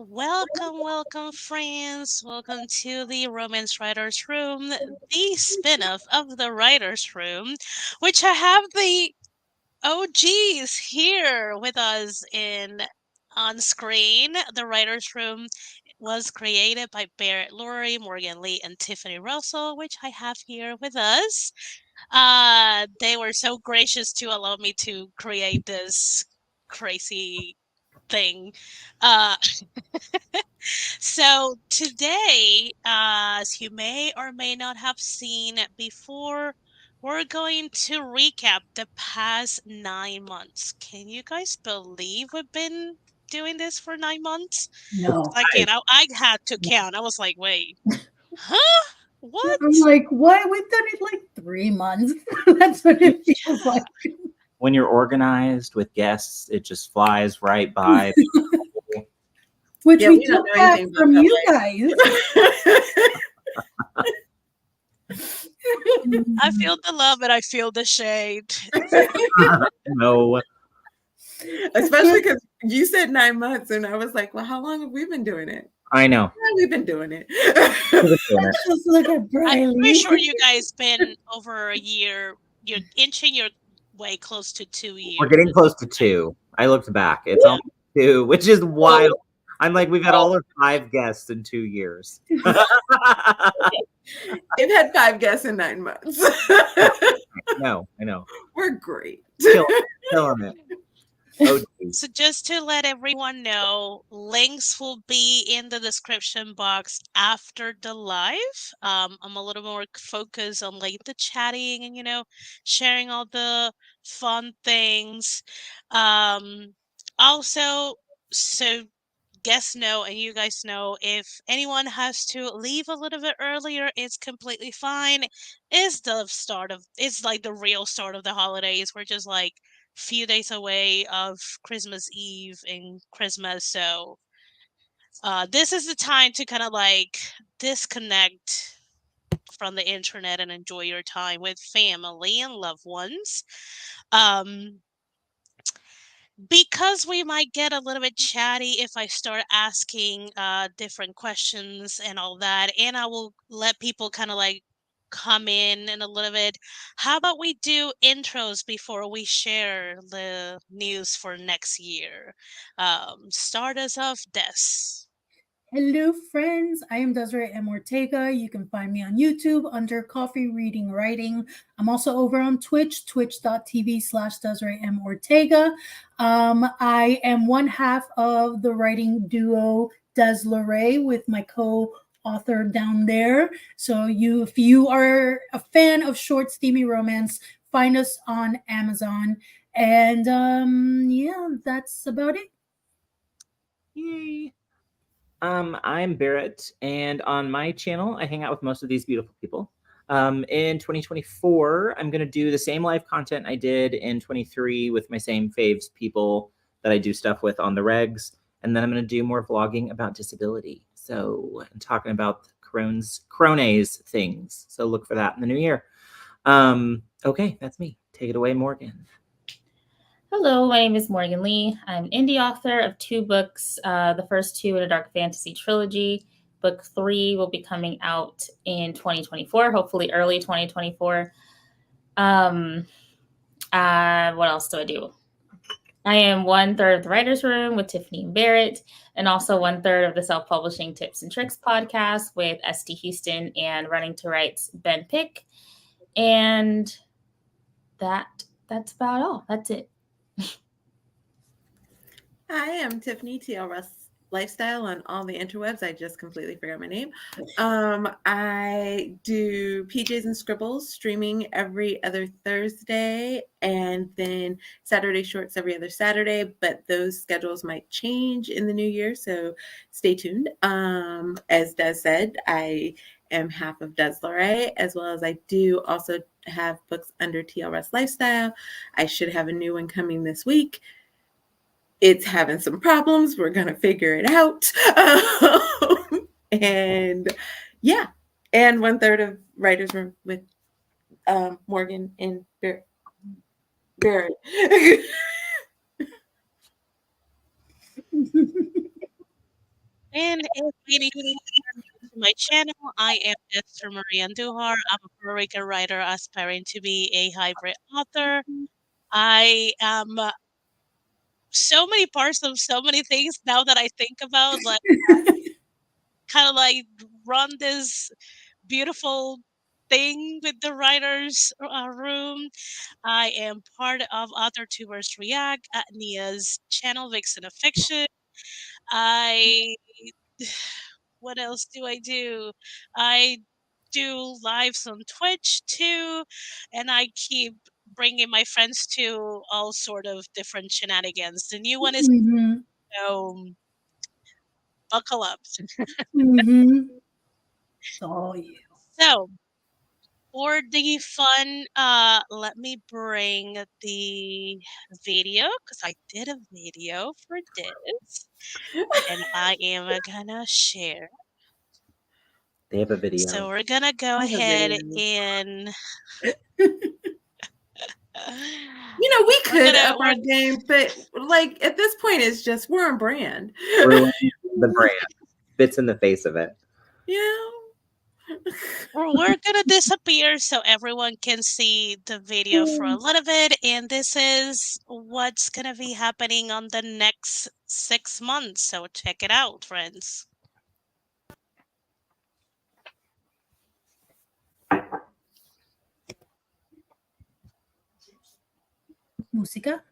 Welcome, friends. Welcome to the Romance Writers Room, the spin-off of the Writers Room, which I have the OGs here with us in on screen. The Writers Room was created by Barrett Laurie, Morgan Lee, and Tiffany Russell, which I have here with us. They were so gracious to allow me to create this crazy thing. Uh, so today, as you may or may not have seen before, we're going to recap the past 9 months. Can you guys believe we've been doing this for 9 months? No. I had to count. I was like, wait, huh? I'm What? like, what? We've done it like 3 months. That's what it feels like. When you're organized with guests, it just flies right by. Which Yeah, we we don't took know back anything from about you that guys. I feel the love and I feel the shade. No, Especially because you said 9 months, and I was like, well, how long have we been doing it? I know. Yeah, we've been doing it. Let's just look at I'm Briley. pretty sure you guys been over a year. You're inching your way close to 2 years. We're getting close to 2. I looked back. It's almost 2, which is wild. I'm like, we've had all of 5 guests in 2 years. We've had 5 guests in 9 months. No, I know. We're great. Killing it. Oh, geez. So just to let everyone know, links will be in the description box after the live. I'm a little more focused on like the chatting and sharing all the fun things. Also, so guests know and you guys know if anyone has to leave a little bit earlier, it's completely fine. It's like the real start of the holidays. We're just like few days away of Christmas Eve and Christmas, so this is the time to kind of like disconnect from the internet and enjoy your time with family and loved ones. Um because we might get a little bit chatty if I start asking different questions and all that, and I will let people kind of like come in a little bit. How about we do intros before we share the news for next year? Start us off, Des. Hello, friends. I am Desiree M. Ortega. You can find me on YouTube under Coffee Reading Writing. I'm also over on Twitch, twitch.tv/Desiree M. Ortega. I am one half of the writing duo Des with my co-author down there. So if you are a fan of short, steamy romance, find us on Amazon. And yeah, that's about it. Yay. I'm Barrett, and on my channel, I hang out with most of these beautiful people. In 2024, I'm going to do the same live content I did in 23 with my same faves people that I do stuff with on the regs. And then I'm going to do more vlogging about disability. So I'm talking about Crohn's things. So look for that in the new year. Okay, that's me. Take it away, Morgan. Hello, my name is Morgan Lee. I'm an indie author of 2 books, the first 2 in a dark fantasy trilogy. Book 3 will be coming out in 2024, hopefully early 2024. What else do I do? I am 1/3 of the Writers Room with Tiffany and Barrett, and also 1/3 of the Self-Publishing Tips and Tricks podcast with Esty Houston and Running to Write's Ben Pick. And that's about all. That's it. I am Tiffany TLRS Lifestyle on all the interwebs. I just completely forgot my name. I do PJs and Scribbles streaming every other Thursday, and then Saturday Shorts every other Saturday, but those schedules might change in the new year, so stay tuned. As Des said, I am half of Des Lorraine, as well as I do also have books under TLRS Lifestyle. I should have a new one coming this week. It's having some problems. We're going to figure it out. And yeah, and 1/3 of Writers Room with Morgan and Barrett. And if any to my channel, I am Esther Marie Andujar. I'm a Puerto Rican writer aspiring to be a hybrid author. I am so many parts of so many things now that I think about, like kind of like run this beautiful thing with the writers room. I am part of Author Tubers React at Nia's channel, Vixen of Fiction. I what else do I do? I do lives on Twitch too, and I keep bringing my friends to all sort of different shenanigans. The new one is Mm-hmm. um, buckle up. Mm-hmm. Oh yeah. So for the fun, let me bring the video because I did a video for this, and I am gonna share. They have a So video. we're gonna go I have a ahead video. and You know, we we're could gonna up we're our game, but like at this point, it's just we're on brand. Ruin the brand. Spits in the face of it. Yeah. we're gonna disappear so everyone can see the video for a little bit, and this is what's gonna be happening on the next 6 months. So check it out, friends. Música.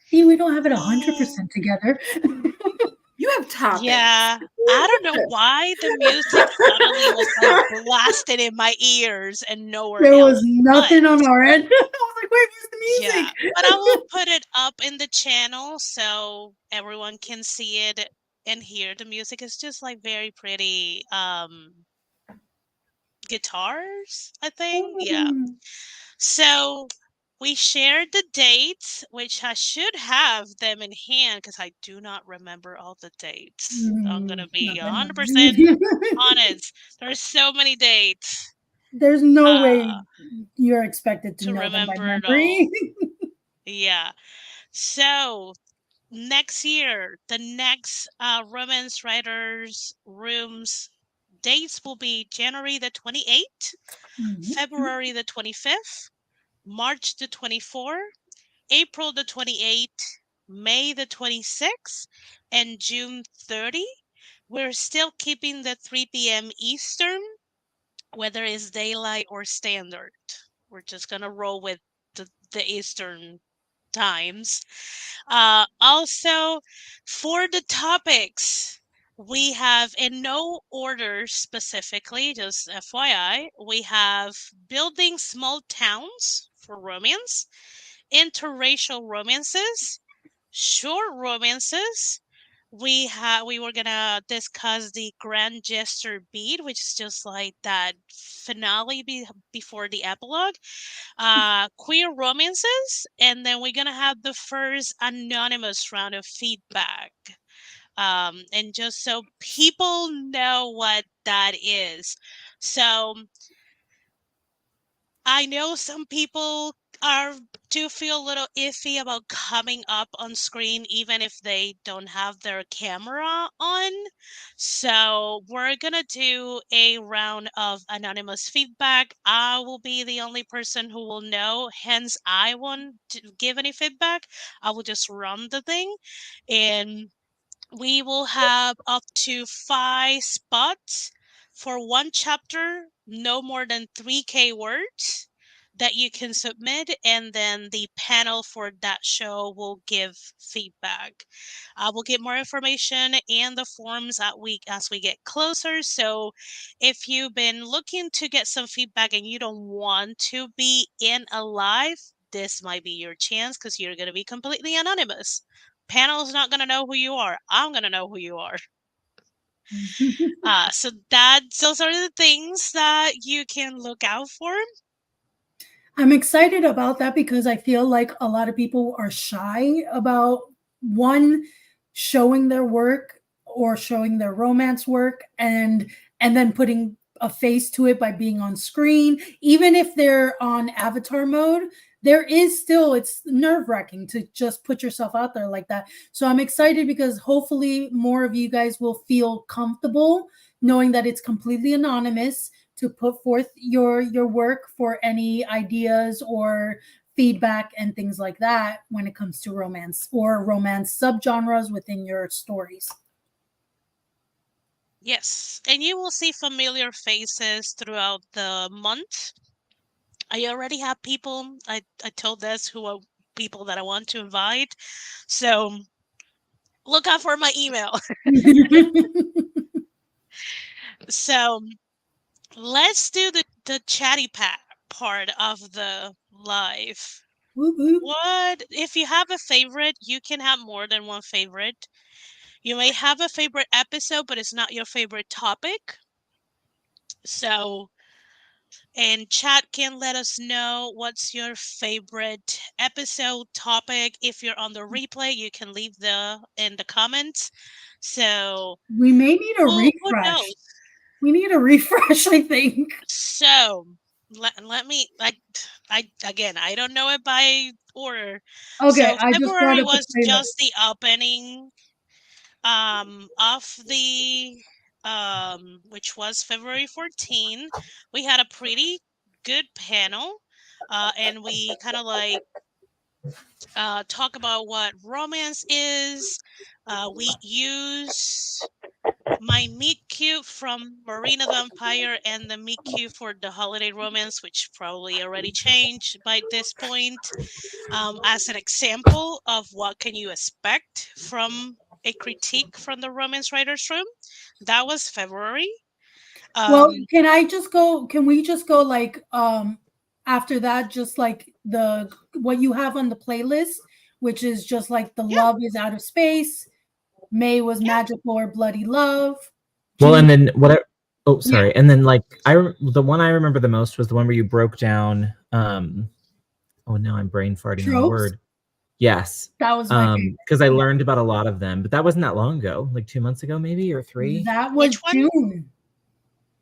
See, we don't have it Yeah. 100% together. You have topics. Yeah, I don't know why the music suddenly was like blasted in my ears and nowhere There was else. But nothing on our end. I was like, wait, where's the yeah, music? but I will put it up in the channel so everyone can see it and hear the music. It's just like very pretty guitars, I think. Yeah. Mm, So we shared the dates, which I should have them in hand because I do not remember all the dates. I'm gonna be nothing. 100% honest. There's so many dates There's no way uh, you're expected to to know them by remember it memory. all. Yeah. So next year, the next Romance Writers Rooms dates will be January the 28th, Mhm. February the 25th, March the 24th, April the 28th, May the 26th, and June 30. We're still keeping the 3 p.m. Eastern, whether it's daylight or standard. We're just going to roll with the Eastern times. Also, for the topics, we have in no order specifically, just FYI, we have building small towns for romance, interracial romances, short romances. We were gonna discuss the grand gesture beat, which is just like that finale before the epilogue, queer romances, and then we're gonna have the first anonymous round of feedback. And just so people know what that is. So I know some people are do feel a little iffy about coming up on screen even if they don't have their camera on. So we're gonna do a round of anonymous feedback. I will be the only person who will know, hence I won't give any feedback. I will just run the thing, and we will have up to 5 spots for one chapter, no more than 3K words that you can submit, and then the panel for that show will give feedback. We'll get more information and the forms as we get closer. So if you've been looking to get some feedback and you don't want to be in a live, this might be your chance because you're going to be completely anonymous. Panel's not going to know who you are. I'm going to know who you are. So those are the things that you can look out for. I'm excited about that because I feel like a lot of people are shy about one showing their work or showing their romance work and then putting a face to it by being on screen. Even if they're on avatar mode, there is still, it's nerve-wracking to just put yourself out there like that. So I'm excited because hopefully more of you guys will feel comfortable knowing that it's completely anonymous to put forth your work for any ideas or feedback and things like that when it comes to romance or romance subgenres within your stories. Yes, and you will see familiar faces throughout the month. I already have people. I told this who are people that I want to invite. So look out for my email. So let's do the chatty part of the live. Whoop, whoop. What if you have a favorite? You can have more than one favorite. You may have a favorite episode, but it's not your favorite topic. So, and chat can let us know what's your favorite episode topic. If you're on the replay, you can leave in the comments. So, We may need a who refresh. knows? We need a refresh, I think. So, let me I again, I don't know it by order. Okay, So, I just brought February up the was playlist. just the opening of the which was February 14. We had a pretty good panel, and we kind of like talk about what romance is. We use my meet cute from Marina the Vampire and the meet cute for the holiday romance, which probably already changed by this point, as an example of what can you expect from a critique from the romance writers room. That was February. Well, Um, can we just go like after that just like the what you have on the playlist, which is just like the yeah, love is out of space, May was yeah. magical or bloody love. Well, June, and then what? Oh, yeah, sorry. And then like the one I remember the most was the one where you broke down. Oh, now I'm brain farting on the tropes. word. Yes. That was my favorite. Because I learned about a lot of them, but that wasn't that long ago, like 2 months ago, maybe, or 3. That was Which one? June.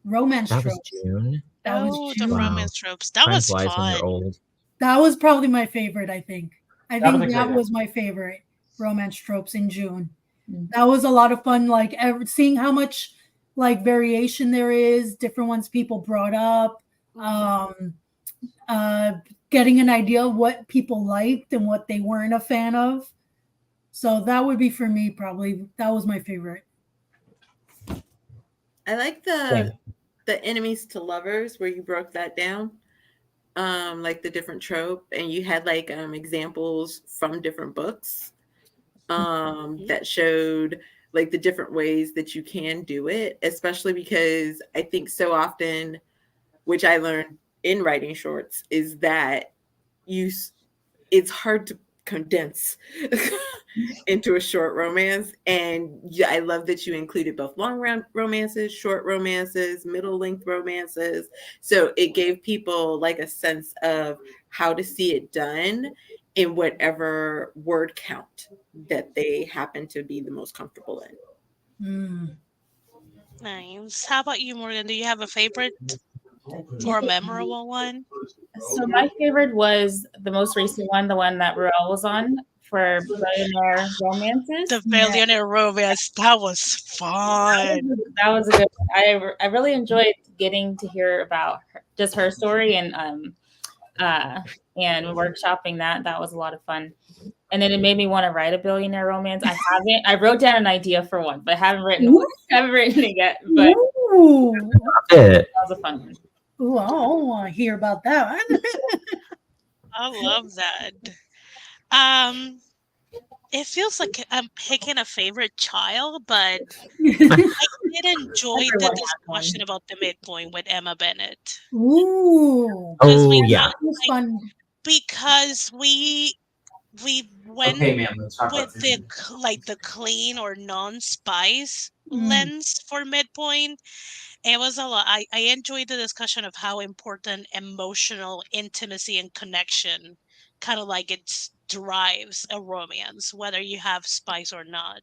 Romance That was tropes. June. That was Oh, the June. Wow. romance tropes. That Time was flies when you're fun. old. That was probably my favorite, I think. I That was think a that great was my favorite romance tropes in June. Mm. That was a lot of fun, like seeing how much like variation there is, different ones people brought up, uh, getting an idea of what people liked and what they weren't a fan of. So that would be for me probably. That was my favorite. I like the enemies to lovers where you broke that down. Like the different trope and you had like examples from different books that showed like the different ways that you can do it, especially because I think so often, which I learned in writing shorts, is that it's hard to condense into a short romance. And yeah, I love that you included both long romances, short romances, middle length romances. So it gave people like a sense of how to see it done in whatever word count that they happen to be the most comfortable in. Mm. Nice. How about you, Morgan? Do you have a favorite or a memorable one? So my favorite was the most recent one, the one that Ruel was on for Billionaire Romances. The Billionaire Romance. That was fun. That was a good one. I really enjoyed getting to hear about just her story and workshopping that. That was a lot of fun. And then it made me want to write a billionaire romance. I haven't. I wrote down an idea for one, but I haven't written it yet. But Ooh. that was a fun one. Ooh, I want to hear about that. I love that. Um, it feels like I'm picking a favorite child, but I did enjoy the Everyone has one. discussion about the midpoint with Emma Bennett. Ooh, Because Oh, we yeah. got that was fun. because we went Okay, ma'am, let's talk about with the fishing. like the clean or non-spice Mm. lens for midpoint. It was a lot. I enjoyed the discussion of how important emotional intimacy and connection kind of like it drives a romance, whether you have spice or not.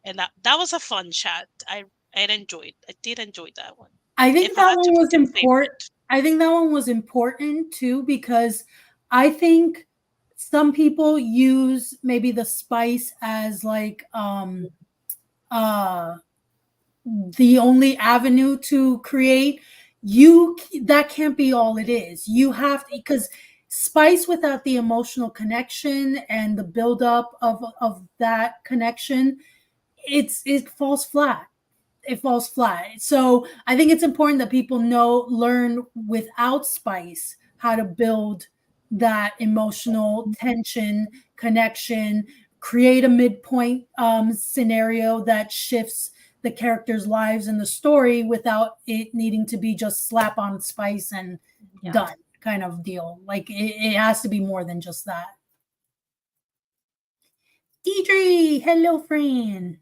And that was a fun chat. I did enjoy that one. I think If I that had to one was pick a important. favorite. I think that one was important too because I think some people use maybe the spice as like uh the only avenue to create. You that can't be all it is. You have to, because spice without the emotional connection and the buildup of that connection, it falls flat. It falls flat. So I think it's important that people learn without spice how to build that emotional tension, connection, create a midpoint scenario that shifts the characters' lives in the story without it needing to be just slap on spice and Yeah. done kind of deal. Like it has to be more than just that. Deidre, hello, friend.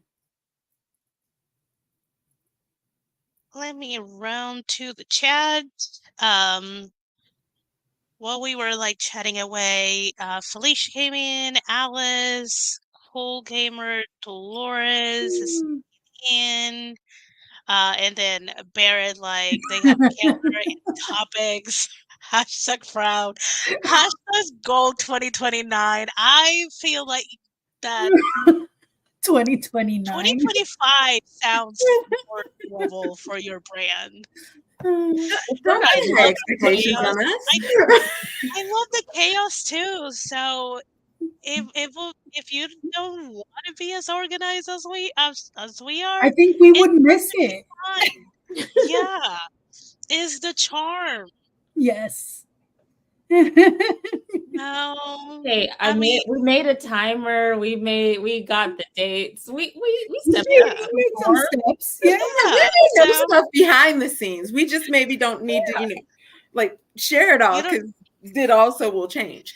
Let me round to the chat. Um, while we were like chatting away, Felicia came in, Alice, Cool Gamer, Dolores is Mm. in, and then Barrett, like they have cancer in topics. Hashtag frown. Hashtag goal 2029. I feel like that 2029. 2025 sounds more doable for your brand. It's Don't not I put high love ideal. the expectations chaos. on I us. I love the chaos too. So if you don't want to be as organized as we I are, think we it's would miss perfectly it. fine. Yeah, is the charm. Yes. No, Okay, I mean, we made a timer. We got the dates. We we stepped up yeah, and made some performed. steps. Yeah. yeah. We know So stuff behind the scenes. We just maybe don't need to, like share it all you don't. because it also will change.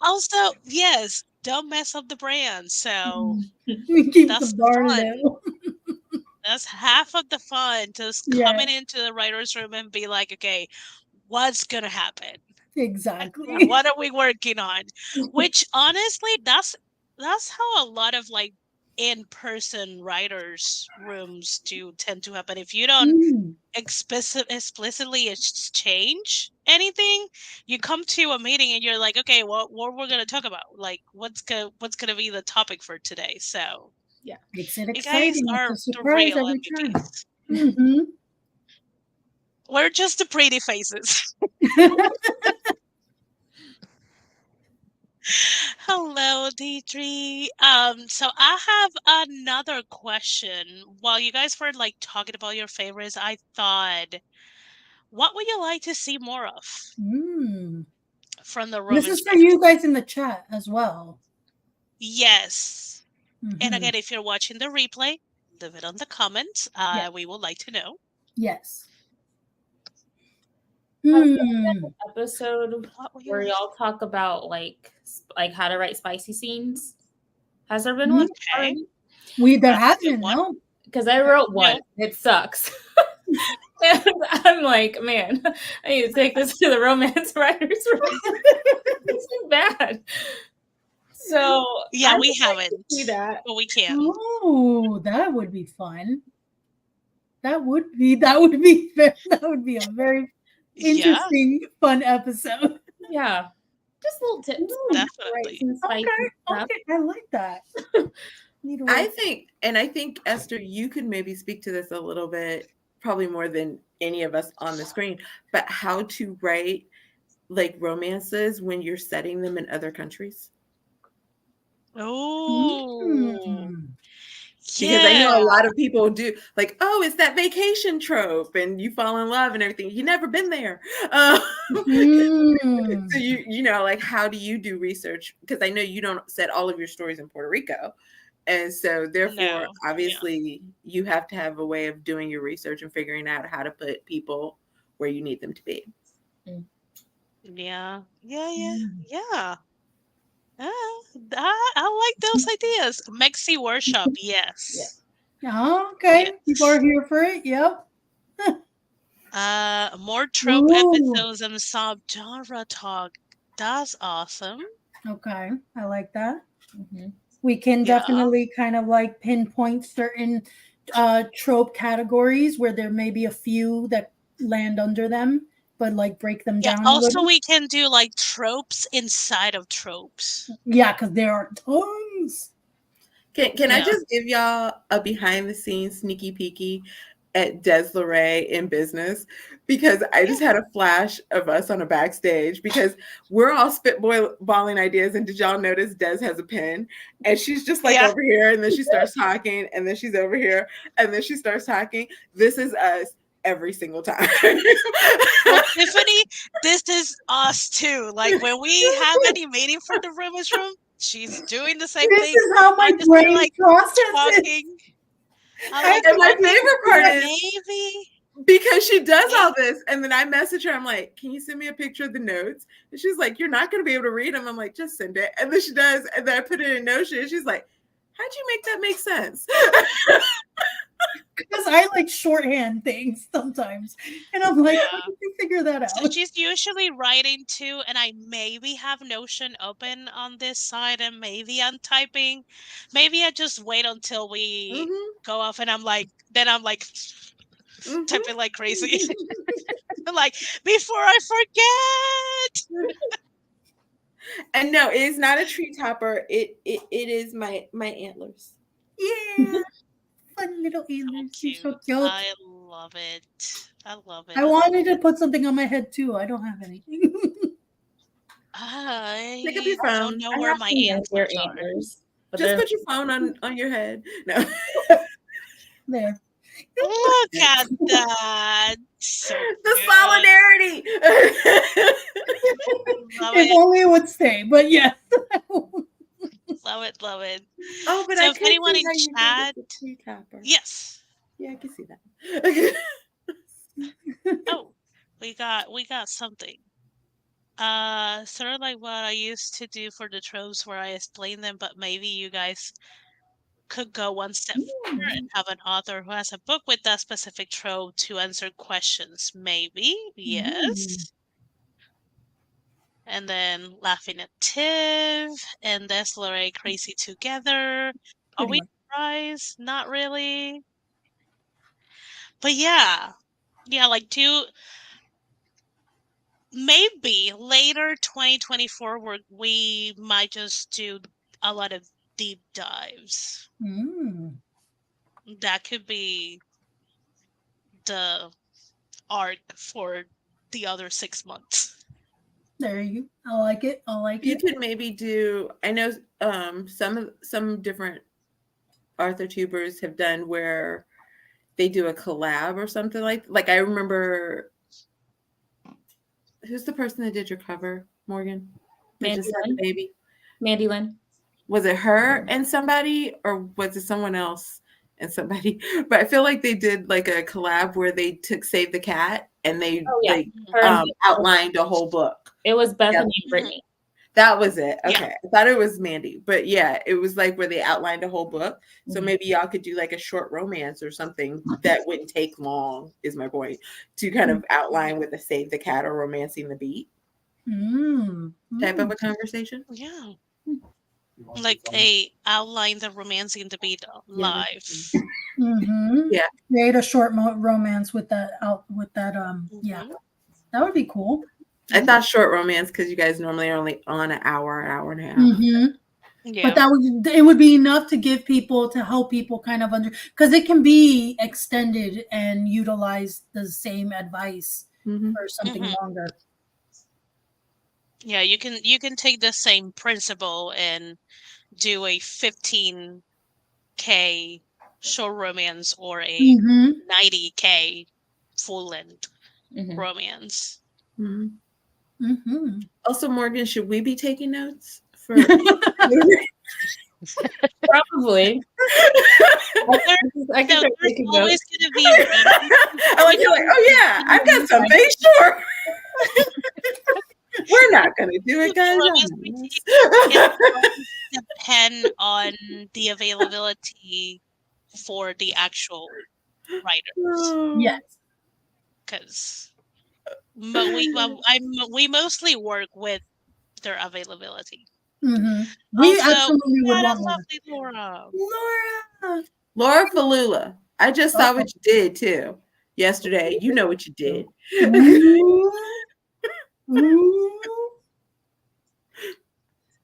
Also, yes, don't mess up the brand. So We keep the that's the bar fun. low. That's half of the fun. Just Yeah, coming into the writer's room and be like, okay, what's gonna happen? exactly. What are we working on? Which honestly, that's how a lot of like in-person writers rooms do tend to happen. If you don't Mm, explicitly change anything, you come to a meeting and you're like, okay, what we're gonna talk about? Like what's gonna be the topic for today? So Yeah. makes it you guys exciting. It's are a the surprise real every time. MVPs. Hmm. We're just the pretty faces. Hello, Deidre. So I have another question. While you guys were like talking about your favorites, I thought, what would you like to see more of Mm. from the This Romance is for Writers? you guys in the chat as well. Yes. And Hmm. again, if you're watching the replay, leave it on the comments. Yeah. We would like to know. Yes. Has there been Hmm. an episode What would you where like? y'all talk about like how to write spicy scenes? Has there been one Mm. Okay. already? There That's a good hasn't, one. no. Because I wrote one. No. It sucks. And I'm like, man, I need to take this to the romance writers room. It's too bad. So Yeah, I we would like to haven't, see that. but we can. Oh, that would be fun. That would be a very Yeah, interesting, fun episode. Yeah. Just little tips on Ooh, how to write definitely. some spicy okay, stuff. okay, I like that. Need to I write. think Esther, you could maybe speak to this a little bit, probably more than any of us on the screen, but how to write like romances when you're setting them in other countries. Oh, Mm. Because I know a yeah. lot of people do like, oh, it's that vacation trope, and you fall in love and everything. You never been there, so Mm. you know, like, how do you do research? Because I know you don't set all of your stories in Puerto Rico, and so therefore, No, yeah. obviously, you have to have a way of doing your research and figuring out how to put people where you need them to be. Mm. Yeah. Yeah. Yeah. Mm. Yeah. I like those ideas. Mexi workshop. Yeah. Yes. Oh, okay. People Yes. are here for it. Yep. More trope Ooh. episodes and sub genre talk. That's awesome. Okay. I like that. Mhm. We can Yeah. definitely kind of like pinpoint certain trope categories where there may be a few that land under them, but like break them Yeah. down a Also, little. we can do like tropes inside of tropes. Yeah, because there are tons. Can I Yeah. just give y'all a behind the scenes sneaky peeky at Des LeRae in business? Because I Yeah. just had a flash of us on a backstage because we're all spitballing ideas. And did y'all notice Des has a pen? And she's just like Yeah. over here, and then she starts talking, and then she's over here, and then she starts talking. This is us every single time. Well, Tiffany, this is us too. Like when we have any meeting for the roomers room, she's doing the same This thing. is how my I'm just there brain like processes. talking. I'm I like And my can talking. favorite part is Maybe. because she does all Maybe. this, and then I message her. I'm like, "Can you send me a picture of the notes?" And she's like, "You're not going to be able to read them." I'm like, "Just send it." And then she does, and then I put it in Notion. And she's like, "How'd you make that make sense?" because I like shorthand things sometimes, and I'm like, how Yeah. did you figure that So out? she's usually writing too, and I maybe have Notion open on this side, and maybe I'm typing. Maybe I just wait until we hmm go off, and I'm like hmm typing like crazy. Like before I forget. And no, it is not a tree topper. It is my antlers. Yeah, fun little So antlers. You're so cute. cute. I love it. I love it. I wanted to put something on my head too. I don't have anything. Pick up I your don't phone. know I where have my some reindeer antlers are. antlers, but Just they're put your phone on your head. No. There. Look at that. So The cute. solidarity. Love If it. only it would stay, but yes. Love it. Love it. Oh, but So I if could anyone see in how you did chat, with the tree topper. yes. Yeah, I can see that. Oh, we got something. Sort of like what I used to do for the tropes where I explain them, but maybe you guys could go one step further and have an author who has a book with that specific trope to answer questions. Maybe, Mm, yes. And then laughing at Tiv and Deslore crazy together. Are pretty we much. surprised? Not really. But yeah. Yeah, like do maybe later 2024 we might just do a lot of deep dives. Mm, That could be the arc for the other 6 months. there you. I like it. I like You it. could maybe do. I know some different Arthur tubers have done where they do a collab or something like I remember. Who's the person that did your cover, Morgan? That Mandy just had the Lynn. baby. Mandy Lynn. Was it her and somebody, or was it someone else and somebody? But I feel like they did like a collab where they took Save the Cat and they Oh yeah, like her and outlined a whole book. it was Bethany and Mhm. Brittany. That was it. Yeah. Okay. I thought it was Mandy. But yeah, it was like where they outlined a whole book. So Mhm. maybe y'all could do like a short romance or something that wouldn't take long, is my point, to kind of outline with a Save the Cat or Romancing the Beat Mm, type of mm. a conversation. Yeah. Like a outline the romancing to be Yeah. live. Mm-hmm. Yeah. Create a short romance with that out with that. Yeah, Mhm. that would be cool. I thought short romance because you guys normally are only on an hour and a half. Mm-hmm. Yeah. But that would it would be enough to give people to help people kind of under because it can be extended and utilize the same advice Mhm. for something Mhm. longer. Yeah, you can take the same principle and do a 15K short romance or a Mm-hmm. 90K full length Mhm. romance. Mhm. Mm-hmm. Also, Morgan, should we be taking notes for? Probably. I can So start there's taking always notes. going to be random. I like you're like, oh yeah, I've got something. Sure. do it, guys. romance I'm critique, it nervous. does depend on the availability for the actual writers, Yes. because we mostly work with their availability. We Also, absolutely would got a want more. lovely Laura. Laura. Laura Falula. I just saw Uh-oh. what you did too yesterday. You know what you did. Ooh. Ooh.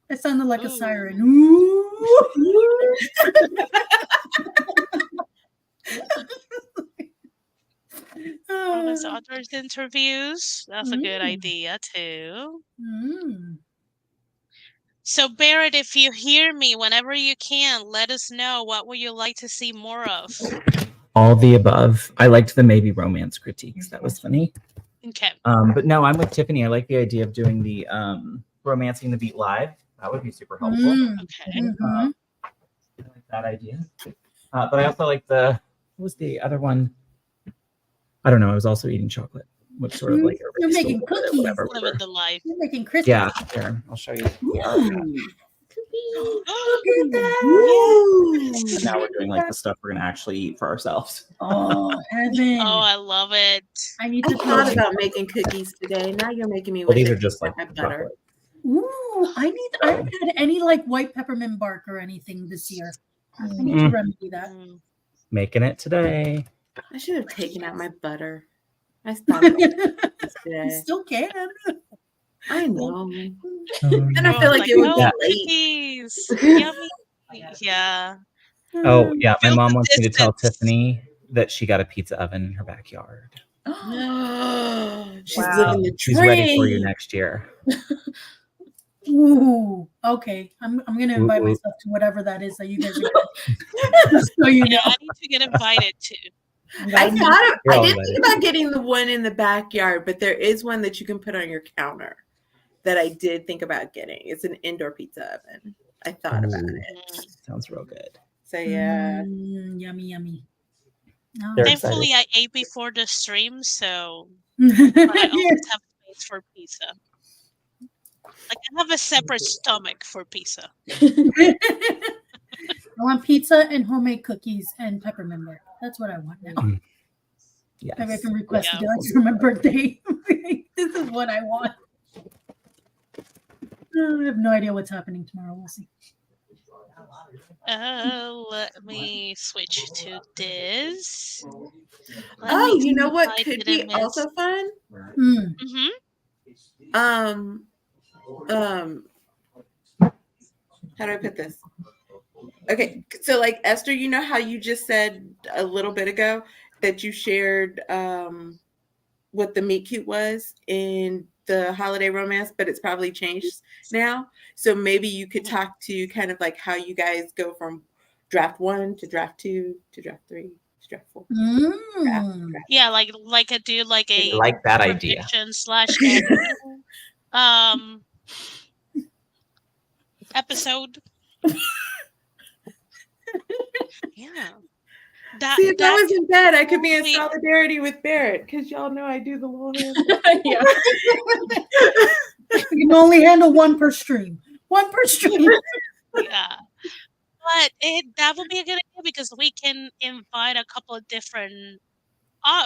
It sounded like a Ooh. siren. Ooh. Romance authors interviews. That's a good Mm. idea too. Mm. So Barrett, if you hear me, whenever you can, let us know what would you like to see more of. All the above. I liked the maybe romance critiques. That was funny. Okay. But no, I'm with Tiffany. I like the idea of doing the romancing the beat live. That would be super helpful. Okay. Mhm. I like that idea. But I also like what was the other one? I don't know. I was also eating chocolate, which sort of like You're erased a making little bit cookies. whatever we Living were. the life. You're making Christmas. Yeah, here, I'll show you. Ooh. Oh, Look at that. yes. And now we're doing like the stuff we're gonna actually eat for ourselves. Oh, heaven. Oh, I love it. I need I to thought try. about making cookies today. Now you're making me Well, wish these I are could just like have butter. chocolate. Ooh, I haven't had any like white peppermint bark or anything this year. I need to remedy that. Making it today. I should have taken out my butter. I thought about this You today. still can. I know. Um, And I feel Everyone's like it would oh, be Yeah. late. cookies. Yummy. Yeah. Oh yeah, my Feel mom the wants me to tell distance. Tiffany that she got a pizza oven in her backyard. She's Wow. living the She's ready for you dream. next year. Ooh, okay. I'm gonna invite Ooh. myself to whatever that is that you guys are doing. Just so you know. Yeah, I need to get invited too. I You're all didn't invited. think about getting the one in the backyard, but there is one that you can put on your counter that I did think about getting. It's an indoor pizza oven. I thought about Ooh. it. Sounds real good. So yeah. Yummy, yummy. Oh. They're Thankfully, I ate before the stream, so I I always have space for pizza. Like I have a separate stomach for pizza. want pizza and homemade cookies and peppermint bark. That's what I want now. Yes. Maybe I can request Yeah. to do it for my birthday. This is what I want. I have no idea what's happening tomorrow. We'll see. Let me switch to this. Oh, you know what could be also fun? Mm. How do I put this? Okay, so like Esther, you know how you just said a little bit ago that you shared what the meet cute was in the holiday romance, but it's probably changed now. So maybe you could talk to kind of like how you guys go from draft 1 to draft 2 to draft 3 to draft 4. Mm. Yeah, like a do like a I like that idea. prediction slash editing episode. Yeah. See, if I was in bed, I could be in totally- solidarity with Barrett because y'all know I do the little hands. Yeah. You can only handle one per stream. One per stream. Yeah. But that would be a good idea because we can invite a couple of different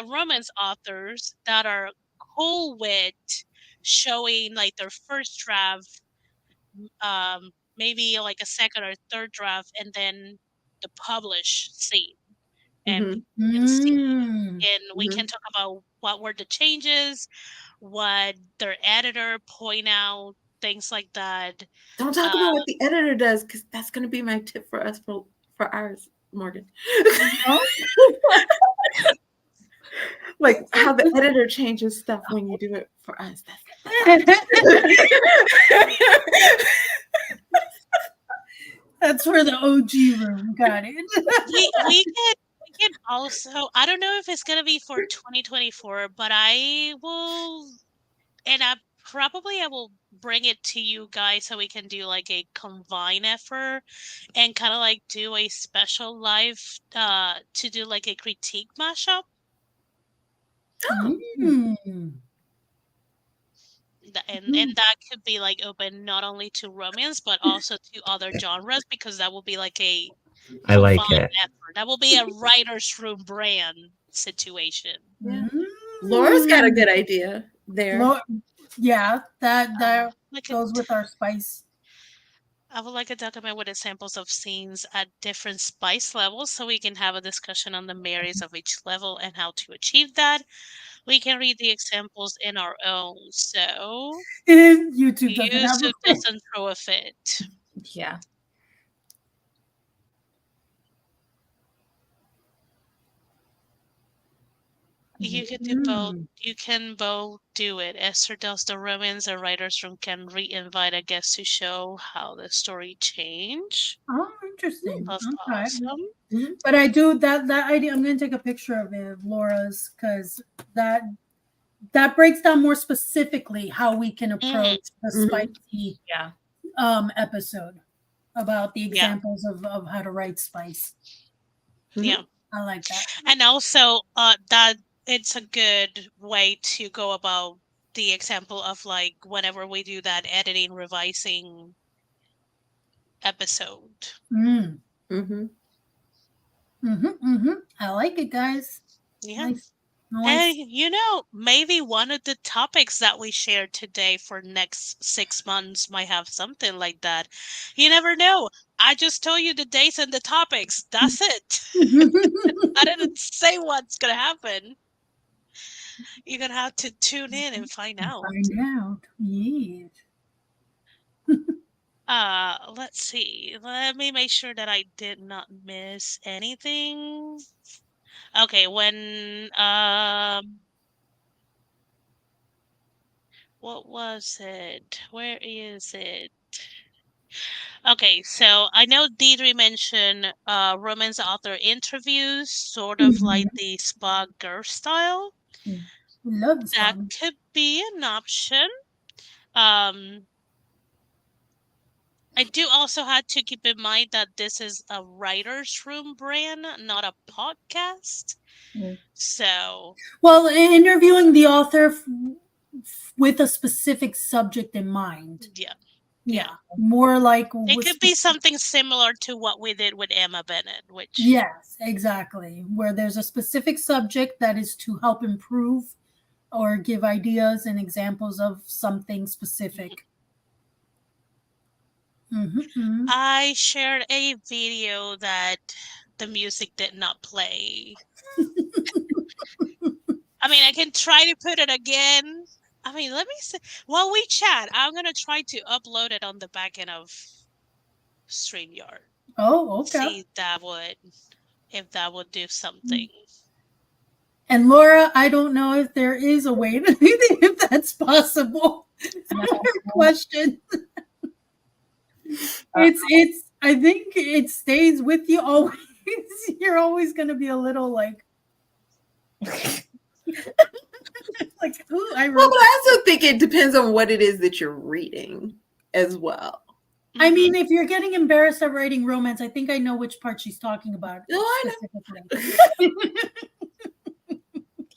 romance authors that are cool with showing like their first draft, maybe like a second or third draft, and then the published scene. And Mhm. we can see, Mm. and we can talk about what were the changes, what their editor point out, things like that. Don't talk about what the editor does because that's going to be my tip for us for ours, Morgan. Like how the editor changes stuff when you do it for us. That's for the OG room. Got it. we can also, I don't know if it's gonna be for 2024, but I will, and I will bring it to you guys so we can do like a combined effort and kind of like do a special live to do like a critique mashup. Mm. And that could be like open not only to romance but also to other genres, because that will be like a I like combined it. effort. That will be a writer's room brand situation. Yeah. Laura's got a good idea there. Yeah, that Like goes with our spice. I would like a document with examples of scenes at different spice levels so we can have a discussion on the merits of each level and how to achieve that. We can read the examples in our own, so YouTube doesn't have a YouTube doesn't throw a fit. Yeah. You can do both. You can both do it. Esther does the romance, a writer's room can re-invite a guest to show how the story changed. Oh, interesting. That's Okay. awesome. But I do that idea. I'm going to take a picture of it, of Laura's, because that breaks down more specifically how we can approach the spicy Yeah. episode about the Yeah. examples of how to write spice. Yeah. I like that. And also that it's a good way to go about the example of like whenever we do that editing, revising episode. I like it, guys. Yeah. Nice. And you know, maybe one of the topics that we shared today for next 6 months might have something like that. You never know. I just told you the dates and the topics. That's it. I didn't say what's gonna happen. You're gonna have to tune in and find out. Yes. Let's see. Let me make sure that I did not miss anything. Okay, what was it? Where is it? Okay, so I know Deidre mentioned romance author interviews, sort of like the spa girl style. Love the That song. could be an option. Um, I do also have to keep in mind that this is a writer's room brand, not a podcast. So, Well, interviewing the author with a specific subject in mind. yeah. More like It could be something similar to what we did with Emma Bennett, which yes, exactly, where there's a specific subject that is to help improve or give ideas and examples of something specific. I shared a video that the music did not play. I mean, I can try to put it again. I mean, let me see. While we chat, I'm going to try to upload it on the back end of StreamYard. Oh, okay. See if that would do something. And Laura, I don't know if there is a way to if that's possible. Question. It's I think it stays with you always. You're always going to be a little like ooh, I wrote. Well, but I also think it depends on what it is that you're reading as well. I mean, if you're getting embarrassed at writing romance, I think I know which part she's talking about. No, I know.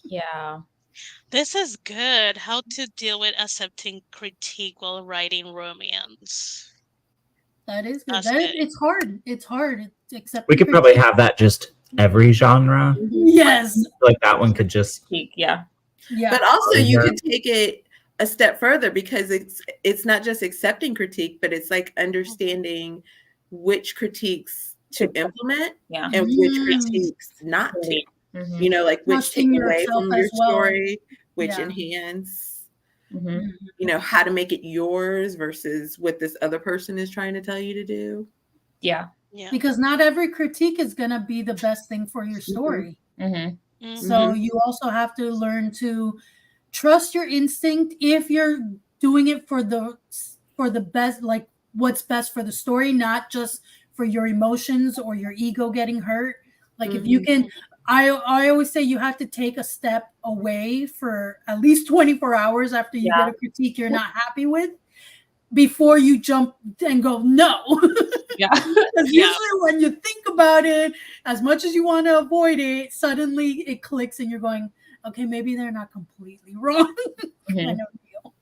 Yeah. This is good. How to deal with accepting critique while writing romance. That is good. That's good. It's hard. It's hard. We could probably have that just every genre. Yes. Like that one could just Yeah. But also you could take it a step further, because it's not just accepting critique, but it's like understanding which critiques to implement and which critiques not to. You know, like which take away from your story, which enhance, you know, how to make it yours versus what this other person is trying to tell you to do. Yeah. Because not every critique is going to be the best thing for your story. So you also have to learn to trust your instinct if you're doing it for the best, like what's best for the story, not just for your emotions or your ego getting hurt. Like if you can, I always say you have to take a step away for at least 24 hours after you get a critique you're not happy with before you jump and go, no. Because usually when you think about it, as much as you want to avoid it, suddenly it clicks and you're going, okay, maybe they're not completely wrong. Kind of deal.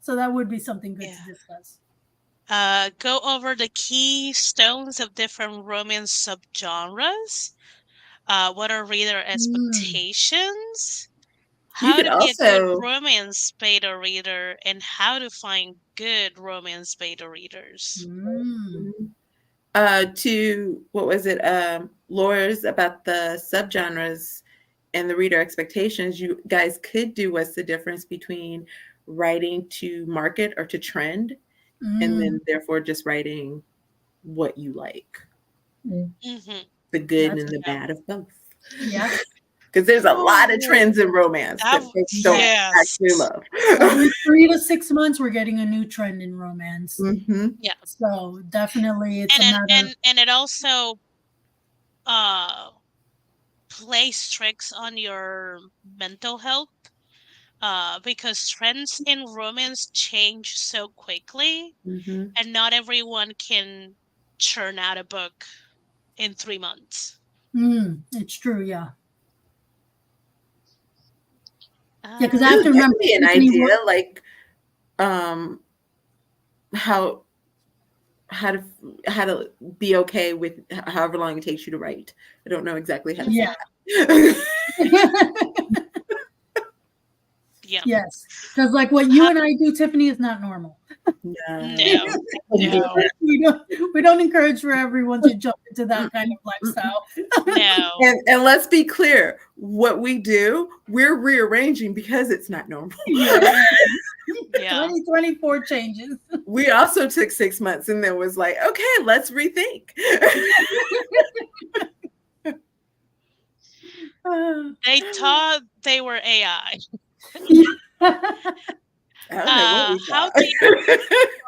So that would be something good Yeah. to discuss. Go over the keystones of different romance subgenres. What are reader expectations? You How could to be a good also romance beta reader, and how to find good romance beta readers. Mm. to what was it? Laura's about the subgenres and the reader expectations. You guys could do what's the difference between writing to market or to trend, and then therefore just writing what you like, Mm-hmm. the good That's and the Yeah. bad of both. yeah. Because there's a lot of Ooh, trends in romance that folks don't yes. actually love. Every 3 to 6 months, we're getting a new trend in romance. Mm-hmm. Yeah. So definitely, it's a And matter. and it also uh plays tricks on your mental health. Because trends in romance change so quickly, Mm-hmm. and not everyone can churn out a book in 3 months. It's true. Yeah. Yeah. Because I have Ooh, to that remember, could be an Tiffany. idea, like um, how how to how to be okay with however long it takes you to write. I don't know exactly how to say Yeah. that. Yeah. Yes. Because like what you How, and I do, Tiffany, is not normal. No. no, no, We don't encourage for everyone to jump into that kind of Mm-mm. lifestyle. no. And let's be clear, what we do, we're rearranging because it's not normal. Yeah. Yeah. 2024 changes. We also took 6 months and then was like, okay, let's rethink. They thought they were AI. I don't know what we How thought. do you know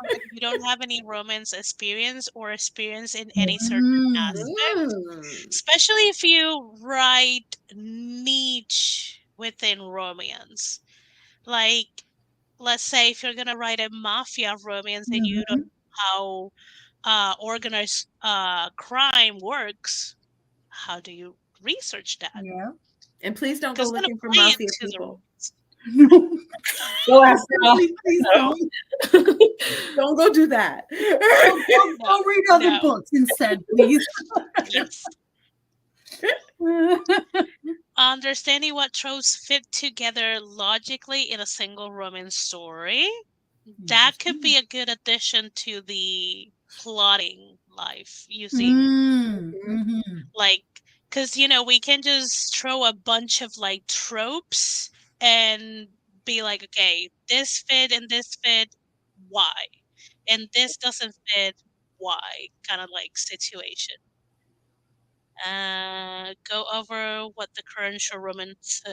if you don't have any romance experience or experience in any certain aspect? Mm. Especially if you write niche within romance. Like, let's say if you're gonna write a mafia romance and you don't Mhm. know how organized crime works, how do you research that? Yeah. And please don't go Because gonna looking for play mafia into the people. romance. Go ask Please don't. Don't go do that. Go read other No. books instead, please. Yes. Understanding what tropes fit together logically in a single romance story. That could be a good addition to the plotting life using Mhm. like because we can just throw a bunch of like tropes and be like, okay, this fit and this fit, why? And this doesn't fit, why? Kind of like situation. Go over what the current short romance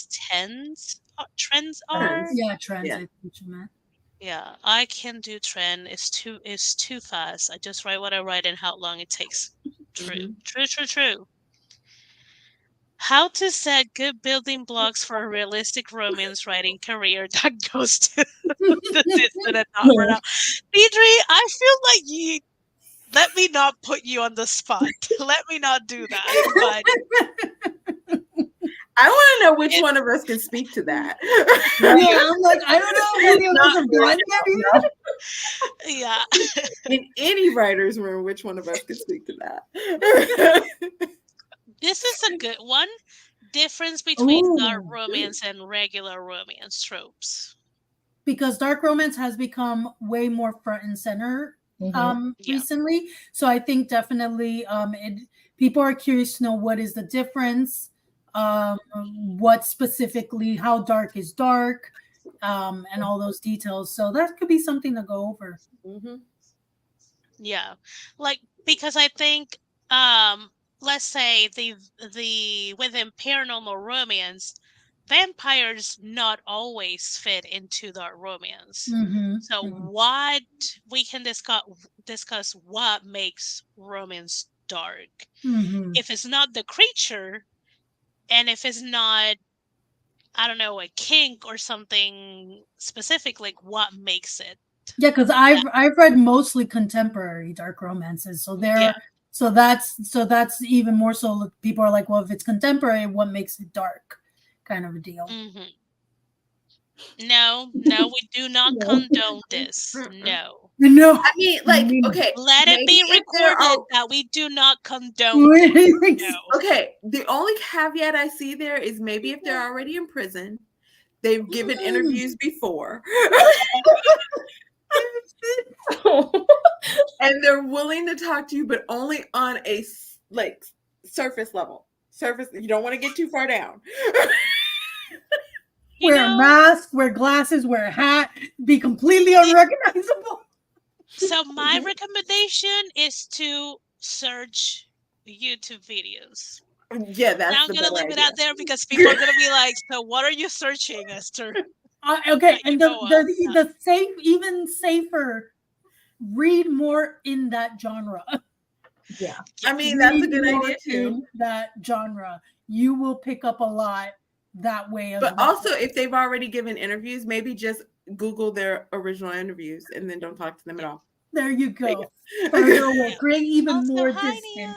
trends are. Trends. Yeah, trends. Yeah. I think what you meant. Yeah, I can do trend. It's too fast. I just write what I write and how long it takes. True. Mhm. True, true, true. How to set good building blocks for a realistic romance writing career that goes to the distant and not for now. Deidre, I feel like you let me not put you on the spot. Let me not do that. But I want to know which it, one of us can speak to that. Yeah, I'm like, I don't know if any of us have gone there yet. yeah. In any writer's room, which one of us can speak to that? This is a good one. Difference between dark Ooh. romance and regular romance tropes. Because dark romance has become way more front and center Yeah. recently. So I think definitely people are curious to know what is the difference, what specifically, how dark is dark, and all those details. So that could be something to go over. Mm-hmm. Yeah. Like because I think let's say the within paranormal romance, vampires not always fit into that romance. So Mm-hmm. what we can discuss what makes romance dark. Mm-hmm. If it's not the creature, and if it's not, I don't know, a kink or something specific, like what makes it Yeah, because that. I've read mostly contemporary dark romances, so Yeah. that's even more so. People are like, well, if it's contemporary, what makes it dark? Kind of a deal. Hmm. No, no, we do not No. condone this. Mm-mm. No. No. I mean, like, Mm. okay, Let it maybe be if there recorded are that we do not condone this. No. okay, the only caveat I see there is maybe if they're already in prison, they've given interviews before, and they're willing to talk to you, but only on a like surface level. Surface. You don't want to get too far down. You Wear a know, mask, wear glasses, wear a hat, be completely unrecognizable. so my recommendation is to search YouTube videos. Yeah, that's Now I'm the gonna better leave it idea. out there because people are gonna be like, "So what are you searching, Esther?" Okay, That you and know of. the safe, even safer, read more in that genre. Yeah. I mean, that's a Read good more idea too. in that genre. You will pick up a lot that way as But well. also, if they've already given interviews, maybe just Google their original interviews and then don't talk to them at all. There you There you go. go. Further away. Create even Also, more hi, distance.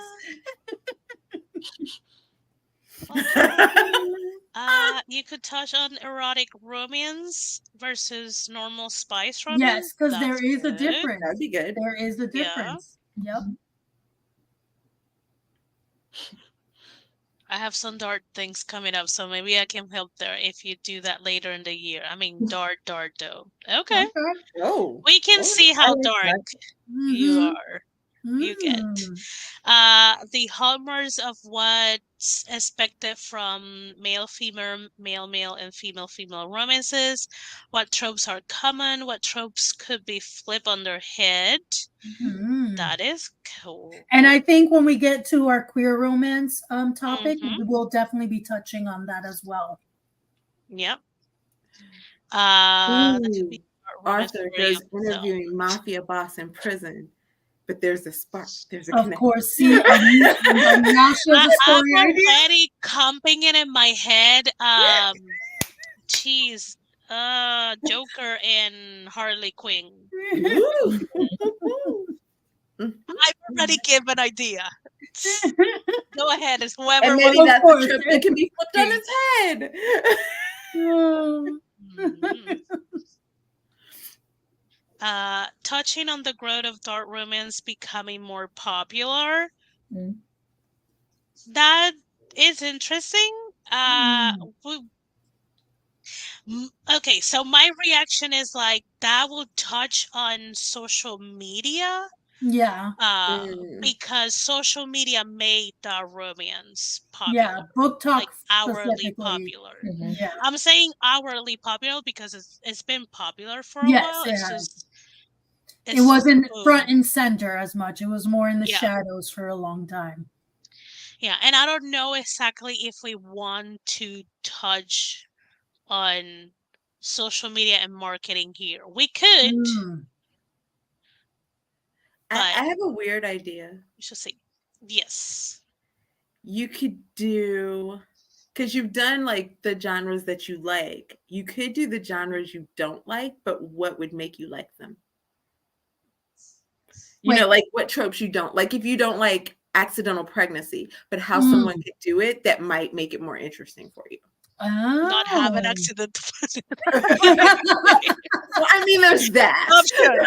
You could touch on erotic romance versus normal spice Yes, romance. because there That's is a good. difference. That'd be good. There is a Yeah. difference. Yep. I have some dart things coming up, so maybe I can help there if you do that later in the year. I mean, dart though. Okay. Okay. Oh, We can see how Always dark nice. you Mhm. are. You get. Mm. The hallmarks of what's expected from male, female, male, male, and female, female romances. What tropes are common? What tropes could be flipped on their head? Mm. That is cool. And I think when we get to our queer romance topic, Mhm. we'll definitely be touching on that as well. Yep. That could be Ooh, romance Arthur for you. does interviewing mafia boss in prison, but there's a spark. There's a Of connection. course, see, now she has a I'm story idea. already comping it in my head. Geez. Joker and Harley Quinn. Ooh. I've already given an idea. Go ahead, it's And whoever maybe wants. Of that's course. a trip that can be flipped on its head. Mm. Mhm. Touching on the growth of dark romance becoming more popular. Mm. That is interesting. Okay, so my reaction is like that will touch on social media. Yeah, Because social media made the romance yeah. popular, Book talk like hourly specifically. popular. Mhm. Yeah. I'm saying hourly popular because it's been popular for a Yes, while. it It's has. just It it's just wasn't front boom. and center as much. It was more in the Yeah, shadows for a long time. yeah, and I don't know exactly if we want to touch on social media and marketing here. We could, Mm. but I have a weird idea. we should see. Yes. You could do, because you've done like the genres that you like, you could do the genres you don't like, but what would make you like them? You Wait. know, like what tropes you don't like. If you don't like accidental pregnancy, but how Mm. someone could do it that might make it more interesting for you. Not have an Oh. accident. Well, I mean, there's that. Option.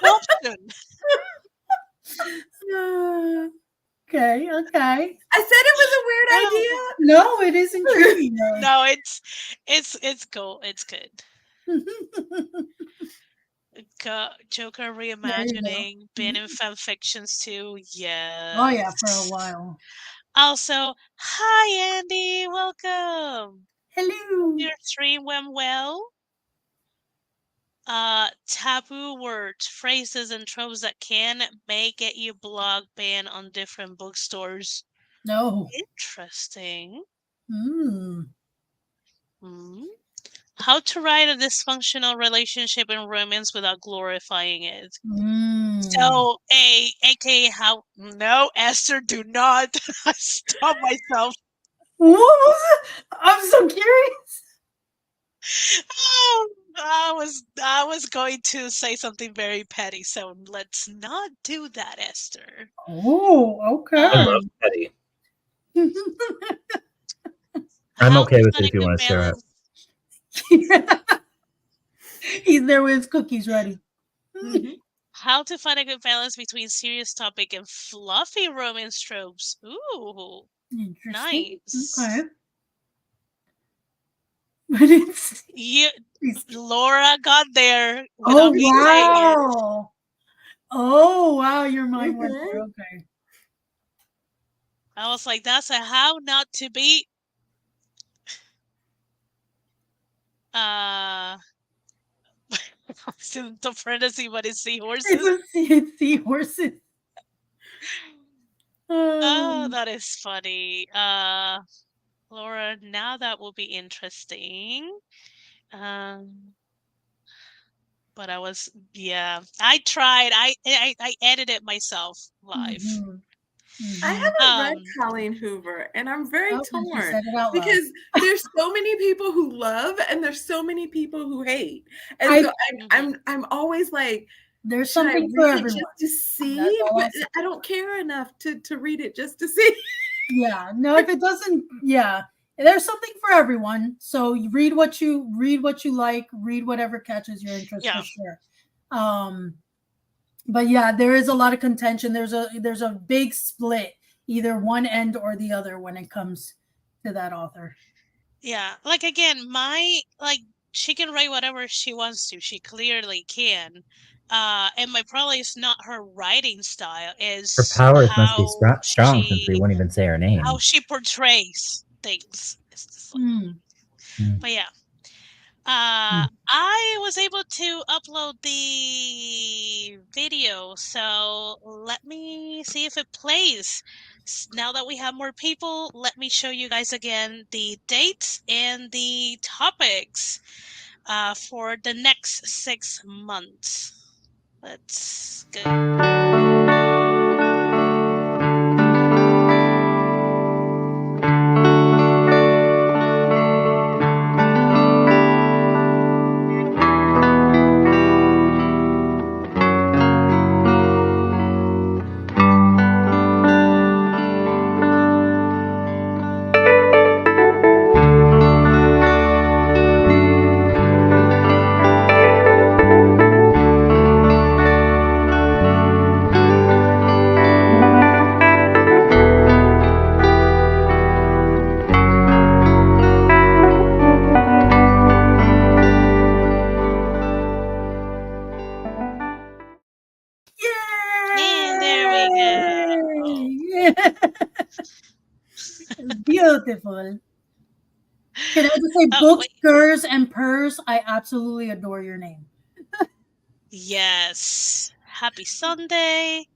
Option. Okay, okay. I said it was a weird idea. No, it is intriguing though. No, it's cool. It's good. Joker There you go. reimagining, been in fan fictions too. Oh yeah, for a Yes. while. Also, hi Andy, welcome. Hello. Your stream went well. Taboo words, phrases, and tropes that may get you blog banned on different bookstores. No. Interesting. Mm. How to write a dysfunctional relationship and romance without glorifying it. Mm. So, aka how? No, Esther, do not stop myself. What was it? I'm so curious. I was going to say something very petty, so let's not do that, Esther. Oh, I okay. love Teddy. I'm How okay to with find it a if you good want to share it. balance. there with his cookies ready. Mhm. How to find a good balance between serious topic and fluffy romance tropes. Ooh, Interesting. Okay. nice. But it's You, Laura got there oh without me saying it. wow. Oh wow, your mind went Mhm. there. Okay. I was like, that's a how not to be. Uh, it's in the parentheses, but it's seahorses. It's seahorses. Oh, Um, that is funny. Laura, now that will be interesting. Um, but yeah, I tried. I edited myself live. mhm, I mhm. haven't read Um, Colleen Hoover, and I'm very Oh, and she torn said it out loud. because there's so many people who love and there's so many people who hate, and I so mhm. I'm always like, there's should I something for read it everyone. just to That's see? all But I'll say. I don't care enough to read it just to see. Yeah, no, if it doesn't, yeah, there's something for everyone. So you read what you like, read whatever catches your interest for Yeah, sure. Um, but yeah, there is a lot of contention. There's a big split, either one end or the other when it comes to that author. yeah. Like again, she can write whatever she wants to. She clearly can. And my problem is not her writing style, Her is powers must be strong since we won't even say her how name. she portrays things. It's just like, Mm, Hmm. but yeah. mm. I was able to upload the video, so let me see if it plays. Now that we have more people, let me show you guys again the dates and the topics for the next 6 months. Let's go. And there we go. Yay! Beautiful. Can I just say, Oh, books, wait. gers, and purrs? I absolutely adore your name. Yes. Happy Sunday.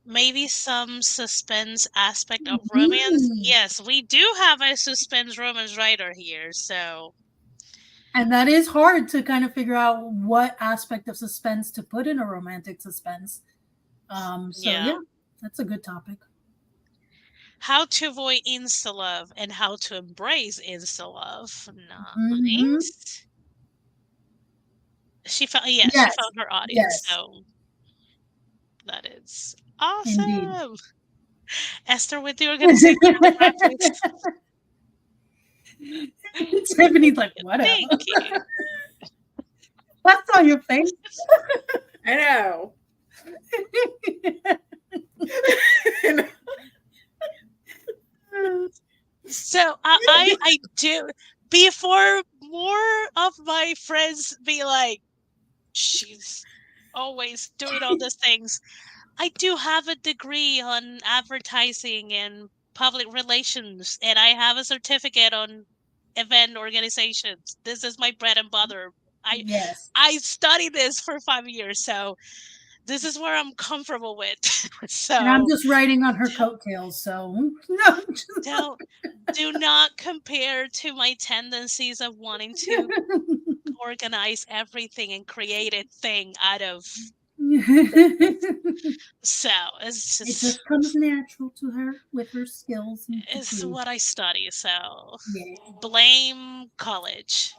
Maybe some suspense aspect of romance. Mhm. Yes, we do have a suspense romance writer here, so And that is hard to kind of figure out what aspect of suspense to put in a romantic suspense. So yeah. yeah, that's a good topic. How to avoid insta love and how to embrace insta love. Hmm. Nice. She Yes, found her audience, yes, so that is indeed. awesome. Esther with the organization of the practice. Tiffany's like, whatever. Thank you. That's on your face. I know. So I do, before more of my friends be like, she's always doing all these things. I do have a degree on advertising and public relations, and I have a certificate on event organizations. This is my bread and butter. I Yes. I studied this for 5 years, so this is where I'm comfortable with. And I'm So just riding on her do coattails, so no. don't do not compare to my tendencies of wanting to organize everything and create a thing out of It so it's just just comes natural to her with her skills and it's degree. what I study, so Yeah. blame college.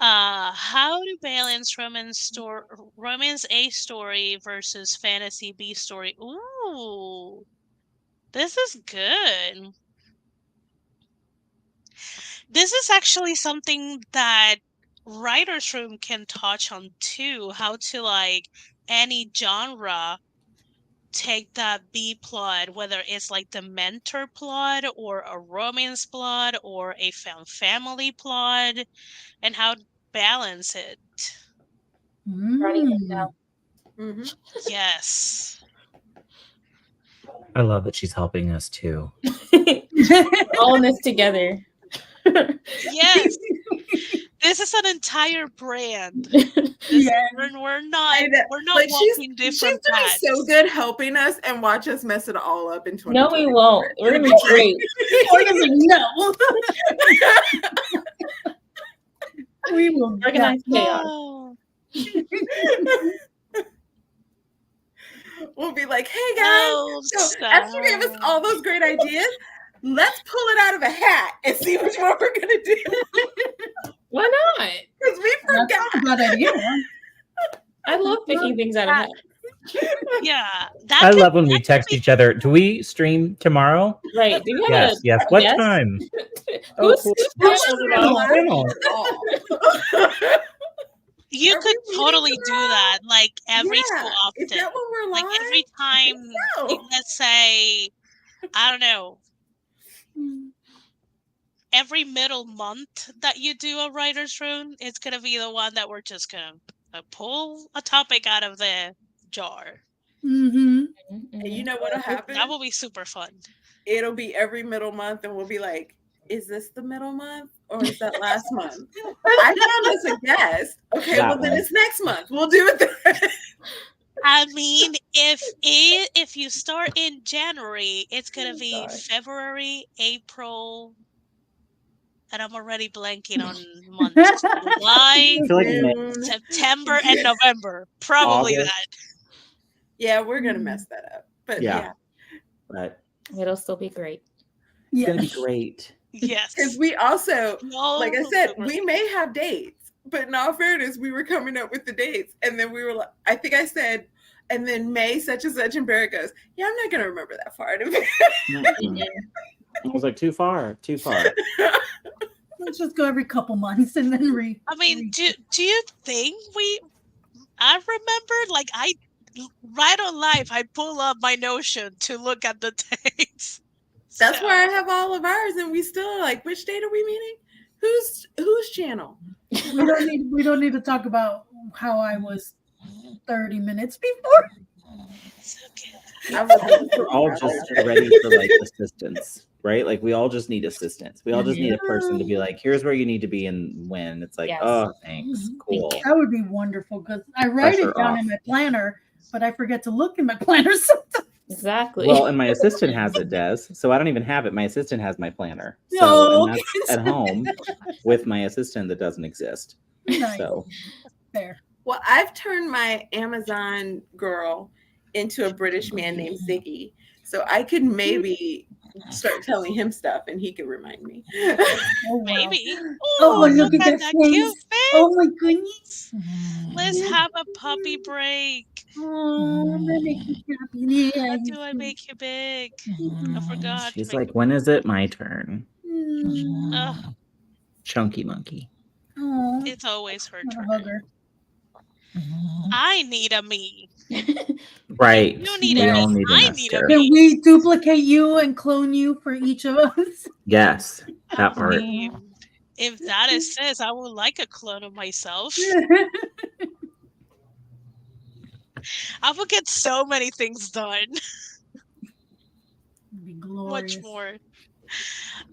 How to balance romance A story versus fantasy B story. Ooh, this is good. This is actually something that writer's room can touch on too, how to like any genre take that B plot, whether it's like the mentor plot or a romance plot or a family plot, and how to balance it. Writing it Mm. Mm-hmm. Yes. I love that she's helping us too. All in this together. Yes. This is an entire brand. Yeah. We're not Like walking she's different doing paths. so good helping us, and watch us mess it all up in 2020. No, we won't. We're gonna be great. Morgan's like, no. We will Organized chaos. Oh. We'll be like, hey guys, Oh, so Esther gave us all those great ideas. Let's pull it out of a hat and see which one we're gonna do. Why not? Because we That's forgot. not a bad idea. I love picking things out of hat. yeah. I love when we text each other. Do we stream tomorrow? Right. Do you have Yes, yes. What yes? time? Who's cool. who's channel? You Are could we totally meeting do tomorrow? that, like every so Yeah. often. Is that when we're Like live? every time, so. let's say, I don't know, every middle month that you do a writer's room, it's gonna be the one that we're just gonna pull a topic out of the jar. Mm-hmm. And you know what'll happen? That will be super fun. It'll be every middle month, and we'll be like, is this the middle month or is that last month? I found us a guest. Okay, That well then one. it's next month. We'll do it then. I mean, if you start in January, it's gonna be God. February, April, and I'm already blanking on months. July, I feel like June. September, and November. Probably August. that. Yeah, we're gonna mess that up. But Yeah. yeah. But It'll still be great. it's Yeah. gonna be great. Yes. Because we also, like I No, said, super- we may have dates, but in all fairness, we were coming up with the dates, and then we were like, I think I said, and then May such and such, and Barrett goes, yeah, I'm not gonna remember that far in advance. Mm-mm. I was like, too far. Let's just go every couple months and then I mean, do you think I remember, like, right on live, I pull up my Notion to look at the dates. That's So, where I have all of ours, and we still are like, which date are we meeting? Whose channel? we don't need to talk about how I was 30 minutes before. it's okay. I wasn't We're all just ready for like assistance, right? Like we all just need assistance. We all just need a person to be like, here's where you need to be and when. It's like, Yes. oh, thanks, cool. That would be wonderful because I write Pressure it down off. in my planner, but I forget to look in my planner sometimes. Exactly. Well, and my assistant has it, Des. So I don't even have it. My assistant has my planner. So No, and that's at home with my assistant that doesn't exist. Nice. So There. Well, I've turned my Amazon girl into a British man named Ziggy. So I could maybe start telling him stuff and he could remind me. Oh, wow. Maybe. Oh, Ooh, look look at at that that cute face. face. Oh my goodness. Let's have a puppy break. Oh, that makes me happy. Yeah, How he's do I cute. make you big? I forgot. to she's make like, you when is it my turn? Mm. Ugh, Chunky monkey. Oh, it's always her I'm gonna turn. hug her. I need a me. Right. You need We a all me. need an I need a Esther. me. Can we duplicate you and clone you for each of us? Yes, that I part. mean, if that exists, I would like a clone of myself. I would get so many things done. Be Much glorious. more.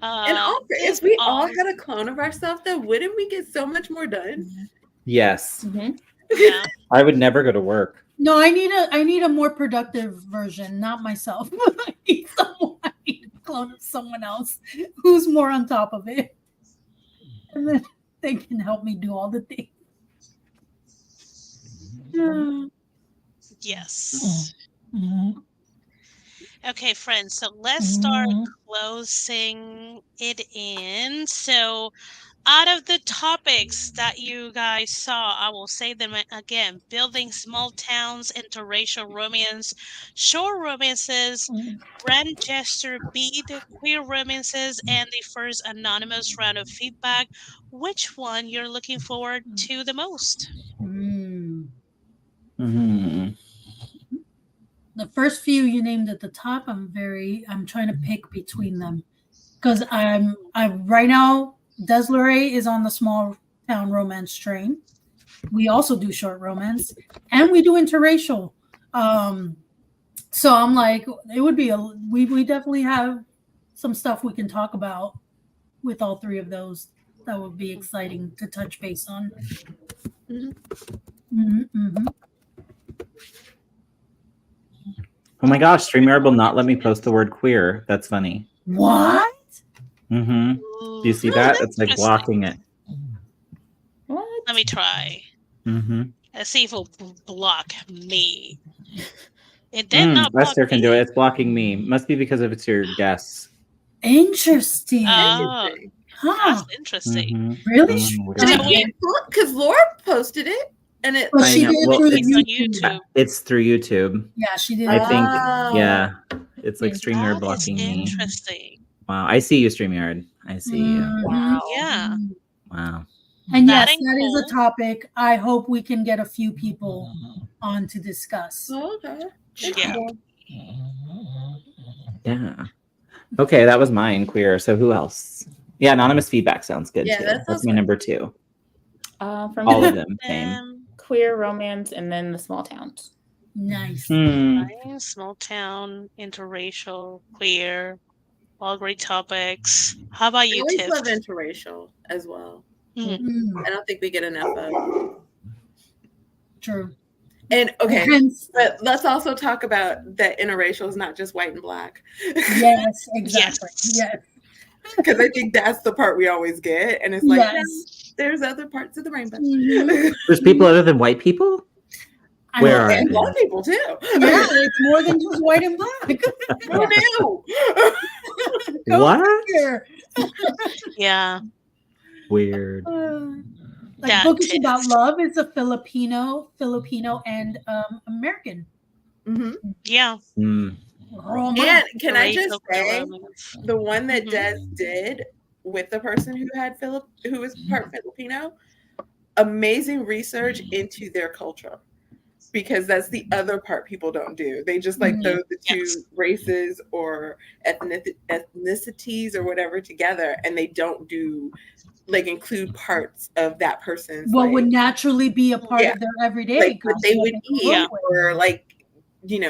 And also, This if we all all- had a clone of ourselves, then wouldn't we get so much more done? Yes. Mhm. yeah. I would never go to work. No, I need a more productive version, not myself. I need I need a clone of someone else who's more on top of it. And then they can help me do all the things. Yes. Okay, friends. So let's start closing it in. So Out of the topics that you guys saw, I will say them again: building small towns, interracial romance, short romances, brand gesture beat, queer romances, and the first anonymous round of feedback. Which one you're looking forward to the most? Mm. Hmm. The first few you named at the top, I'm trying to pick between them because I right now Desleray is on the small town romance train. We also do short romance and we do interracial. Um, so I'm like, it would be we definitely have some stuff we can talk about with all three of those. That would be exciting to touch base on. Mhm. Mm-hmm. Oh my gosh, StreamYard will not let me post the word queer. That's funny. What? Mm-hmm. Do you see Ooh, that? that's It's like interesting. blocking it. What? Let me try. Mm-hmm. Let's see if it'll block me. It did not block Esther can do me. it. It's blocking me. Must be because of it's your guess. Interesting. Oh, Interesting. Huh? that's interesting. Mm-hmm. Really? Did So it we- get because Laura posted it and it But I she know. did it Well, through the it's on YouTube. YouTube. It's through YouTube. Yeah, she did. I it. think. Oh. Yeah. It's like Interesting. StreamYard That is blocking me. interesting. Wow. I see you, StreamYard. I see you. Mhm. Wow. Yeah, Wow. And that yes, ain't that is a cool. topic I hope we can get a few people on to discuss. Oh, okay. Yeah. Yeah. Okay, that was mine, queer. So who else? Yeah, anonymous feedback sounds good Yeah, too. that That's sounds my good. number 2. From All of them same. queer romance and then the small towns. Nice. Nice, small town, interracial, queer, all great topics. How about I you, always Tiff? love interracial as well. Mm. Mm, I don't think we get enough of. true. And okay, Hence, but let's also talk about that interracial is not just white and black. yes, exactly. Yes. Yes. Because I think that's the part we always get. And it's like, Yes. no, there's other parts of the rainbow. Mhm. There's people other than white people? I Where love are it. And they? black people too. Yeah, it's more than just white and black. Who knew? Go What? figure. Yeah, Weird. Like that Bookish Tiff. About Love is a Filipino and American Mhm. Yeah. Mm. romance. And can I just Interracial queer say, romance. the one that Mhm. Des did with the person who was part Filipino, amazing research into their culture, because that's the other part people don't do. They just like throw the two Yes. races or ethnicities or whatever together, and they don't do like include parts of that person's What like, would naturally be a part Yeah. of their everyday, like what they would grew eat up with. or like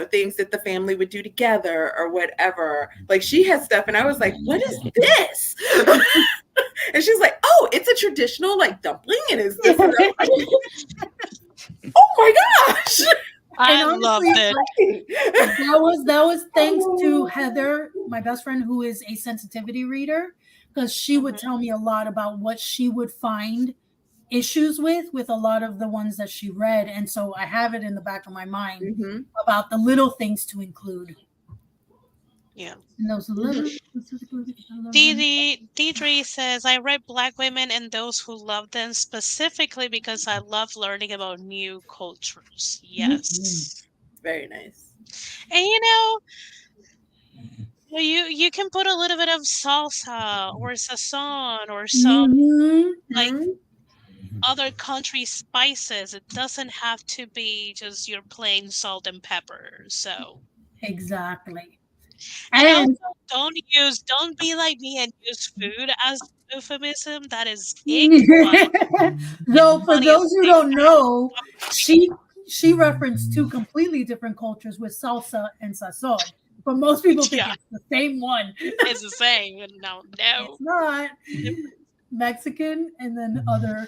things that the family would do together or whatever. Like she had stuff and I was like, what is this? And she's like, oh, it's a traditional like dumpling and it's this and I'm like, oh my gosh. I honestly, loved it. That was thanks to Heather, my best friend, who is a sensitivity reader, because she would tell me a lot about what she would find issues with a lot of the ones that she read, and so I have it in the back of my mind Mm-hmm. about the little things to include. Yeah. And those little Deidre says, I read Black Women and Those Who Love Them specifically because I love learning about new cultures. Yes. Very nice. And you can put a little bit of salsa or sazon or some like other country spices. It doesn't have to be just your plain salt and pepper. So exactly. and And also don't be like me and use food as euphemism. That is ick. though for Plenty of those who things. don't know, she referenced two completely different cultures with salsa and sazon. But most people think Yeah. it's the same one. It's the same. No. It's not. Mexican and then other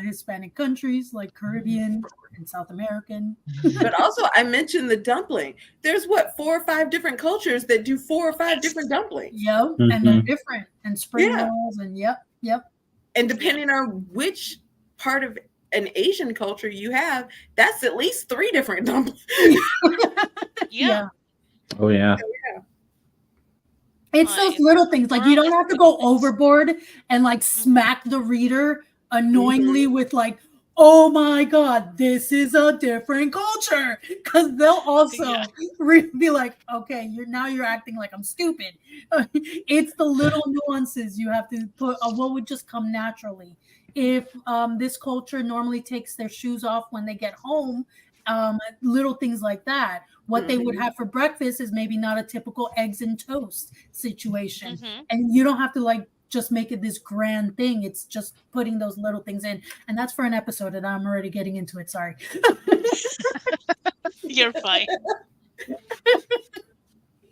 Hispanic countries like Caribbean and South American. But also I mentioned the dumpling. There's 4 or 5 different cultures that do 4 or 5 different dumplings. Yep. And they're different. And spring rolls and yep. And depending on which part of an Asian culture you have, that's at least 3 different dumplings. Yeah. Oh yeah. It's those Like little things. Like you moral don't is have to little go things. overboard and like Mhm. smack the reader annoyingly Mhm. with like, oh my god, this is a different culture. Because they'll Yeah. also be like, okay, you're acting like I'm stupid. It's the little nuances you have to put what would just come naturally. If this culture normally takes their shoes off when they get home, little things like that. What they would Mhm. have for breakfast is maybe not a typical eggs and toast situation. Mhm. And you don't have to like just make it this grand thing. It's just putting those little things in. And that's for an episode, and I'm already getting into it. Sorry. You're fine.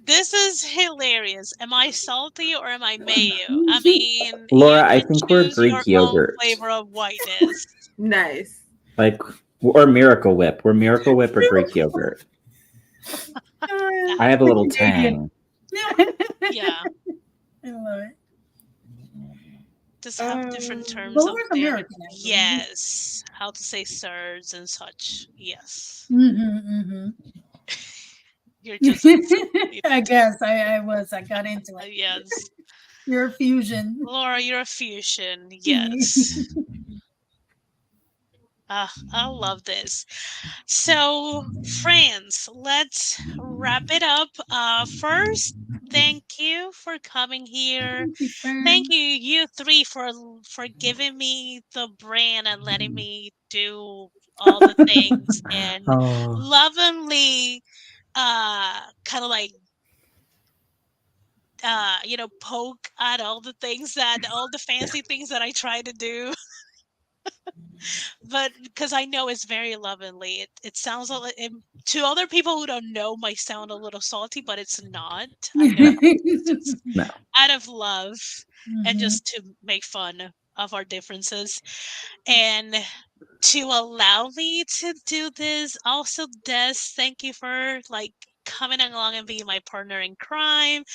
This is hilarious. Am I salty or am I mayo? I mean, you Laura, I can think we're choose your Greek own yogurt. flavor of whiteness. Nice. Like, or Miracle Whip. We're Miracle Whip or Greek yogurt. I have a The little Canadian. tang. Yeah, I love it. just have different Um, terms of Laura's their American, I believe. yes, how to say sirs and such. Yes, Mm-hmm, you're just mm-hmm. insulated. I guess I got into it. Yes, You're a fusion. Laura, you're a fusion. Yes. I love this. So, friends, let's wrap it up. First, thank you for coming here. Thank you, Thank you, friends. you three, for giving me the brand and letting me do all the things and Oh, lovingly, kind of like, poke at all the fancy things that I try to do. But because I know it's very lovingly, it sounds a little to other people who don't know might sound a little salty, but it's not. I know no, it's just no. out of love and Mhm. just to make fun of our differences and to allow me to do this. Also, Des, thank you for like coming along and being my partner in crime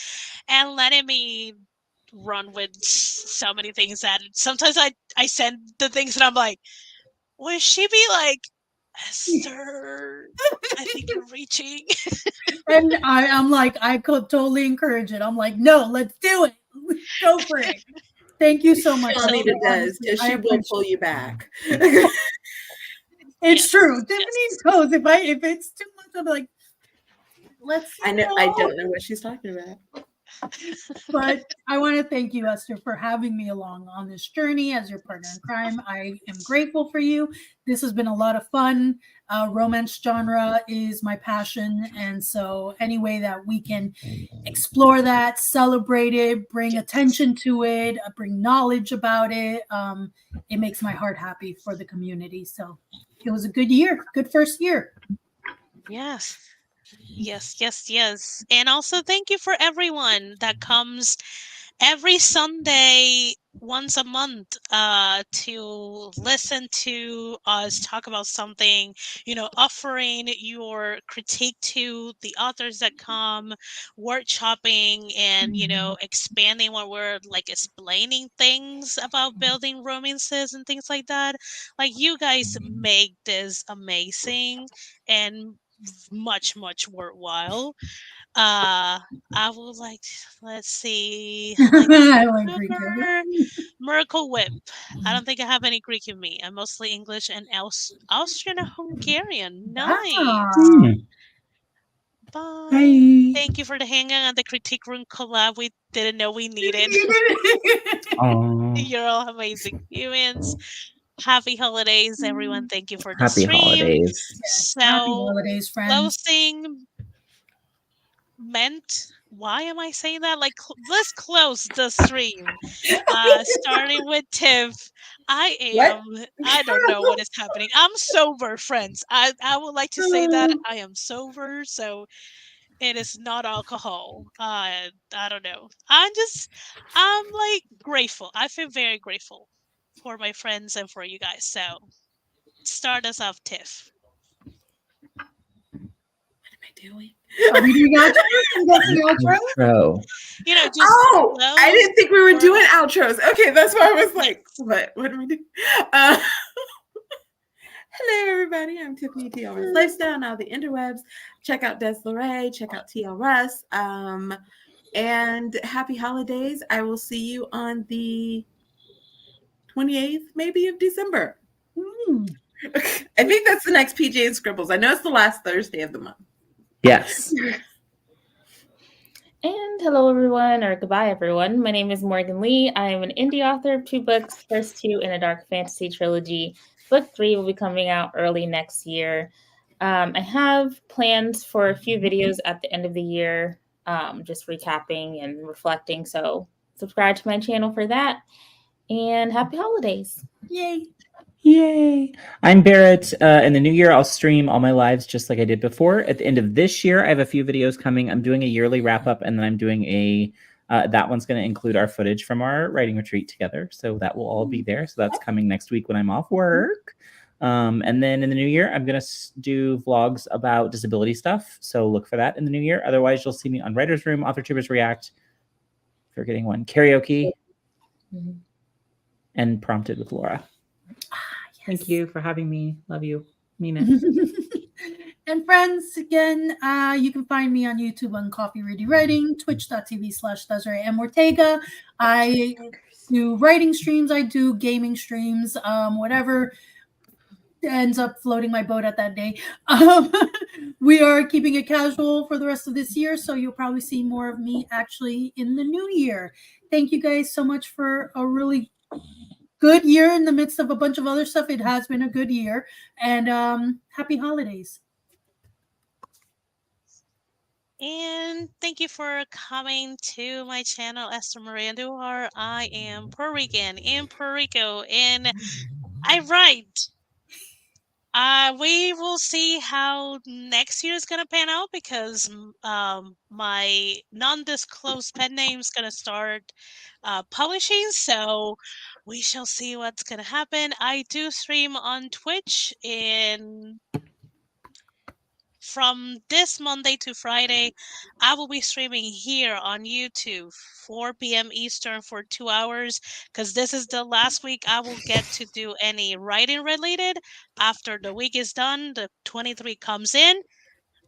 and letting me run with so many things that sometimes I send the things and I'm like, would she be like, Esther, I think you're reaching? And I'm like, I could totally encourage it. I'm like, no, let's do it. Go for it. Thank you so much, Shawnita So, Esther. does, Honestly, because I she will appreciate pull it. you back. It's true. yes, Tiffany yes. knows if it's too much, I'm like, let's I know. I don't know what she's talking about. But I want to thank you, Esther, for having me along on this journey as your partner in crime. I am grateful for you. This has been a lot of fun. Romance genre is my passion. And so, any way that we can explore that, celebrate it, bring Yes. attention to it, bring knowledge about it, it makes my heart happy for the community. So, it was a good year, good first year. Yes. Yes, yes, yes. And also thank you for everyone that comes every Sunday once a month to listen to us talk about something, offering your critique to the authors that come, workshopping and, Mhm. expanding when we're like explaining things about building romances and things like that. Like you guys make this amazing and much, much worthwhile. Uh, I would like, let's see, like I like Greek yogurt. sugar, Miracle Whip. I don't think I have any Greek in me. I'm mostly English and Austrian and Hungarian. Nice. Wow. Hmm. Bye. Bye. Thank you for the hanging on the critique room collab we didn't know we needed. Oh, You're all amazing humans. Happy holidays, everyone. Thank you for the happy stream. holidays. Yes. Happy So, holidays, friends. closing meant why am I saying that? Like, let's close the stream. Starting with Tiff. What? I don't know what is happening. I'm sober, friends. I would like to say that I am sober, so it is not alcohol. I don't know. I'm like grateful. I feel very grateful for my friends and for you guys. So, start us off, Tiff. What am I doing? Are we doing outros? I'm guessing outro. Outro. Just Oh, I close didn't think we were or doing outros. Okay, that's why I was like, yes. what? What do we do? Uh, Hello, everybody. I'm Tiffany TL Russ Lifestyle. Now the interwebs. Check out Des LeRae. Check out TL Russ. And happy holidays. I will see you on the 28th, maybe, of December. Mm. I think that's the next PJ and Scribbles. I know it's the last Thursday of the month. Yes. And hello, everyone, or goodbye, everyone. My name is Morgan Lee. I am an indie author of 2 books, first 2 in a dark fantasy trilogy. Book 3 will be coming out early next year. I have plans for a few videos at the end of the year, just recapping and reflecting. So subscribe to my channel for that. And happy holidays. Yay. Yay. I'm Barrett. In the new year, I'll stream all my lives just like I did before. At the end of this year, I have a few videos coming. I'm doing a yearly wrap up, and then I'm doing that one's going to include our footage from our writing retreat together. So that will all be there. So that's coming next week when I'm off work. And then in the new year, I'm going to do vlogs about disability stuff. So look for that in the new year. Otherwise, you'll see me on Writer's Room, AuthorTubers React, forgetting one, karaoke, and Prompted with Laura. Thank you for having me. Love you. Mean it. And friends, again, you can find me on YouTube on Coffee Reading Writing, twitch.tv/Desiree M. Ortega. I do writing streams, I do gaming streams, whatever ends up floating my boat at that day. We are keeping it casual for the rest of this year, so you'll probably see more of me actually in the new year. Thank you guys so much for a really good year in the midst of a bunch of other stuff. It has been a good year, and happy holidays. And thank you for coming to my channel, Esther Maria Duhar. I am Puerto Rican in Puerto Rico, and I write. We will see how next year is gonna pan out because my non-disclosed pen name is gonna start publishing, so we shall see what's gonna happen. I do stream on Twitch in from this Monday to Friday. I will be streaming here on YouTube 4 p.m. Eastern for 2 hours because this is the last week I will get to do any writing related. After the week is done, the 23 comes in.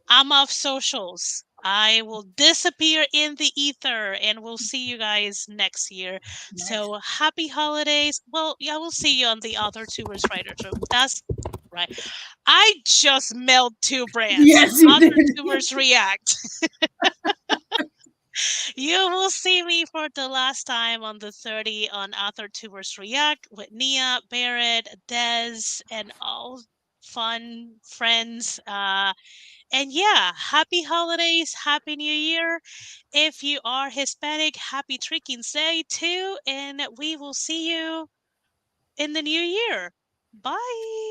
I'm off socials. I will disappear in the ether and we'll see you guys next year. Nice. So happy holidays. Well, yeah, we'll see you on the Author Tubers Writers Room. That's right. I just mailed 2 brands. Yes, you Author did. Tubers React. You will see me for the last time on the 30 on Author Tubers React with Nia, Barrett, Des, and all fun friends. And yeah, happy holidays, happy new year. If you are Hispanic, happy Trickings Day too. And we will see you in the new year. Bye.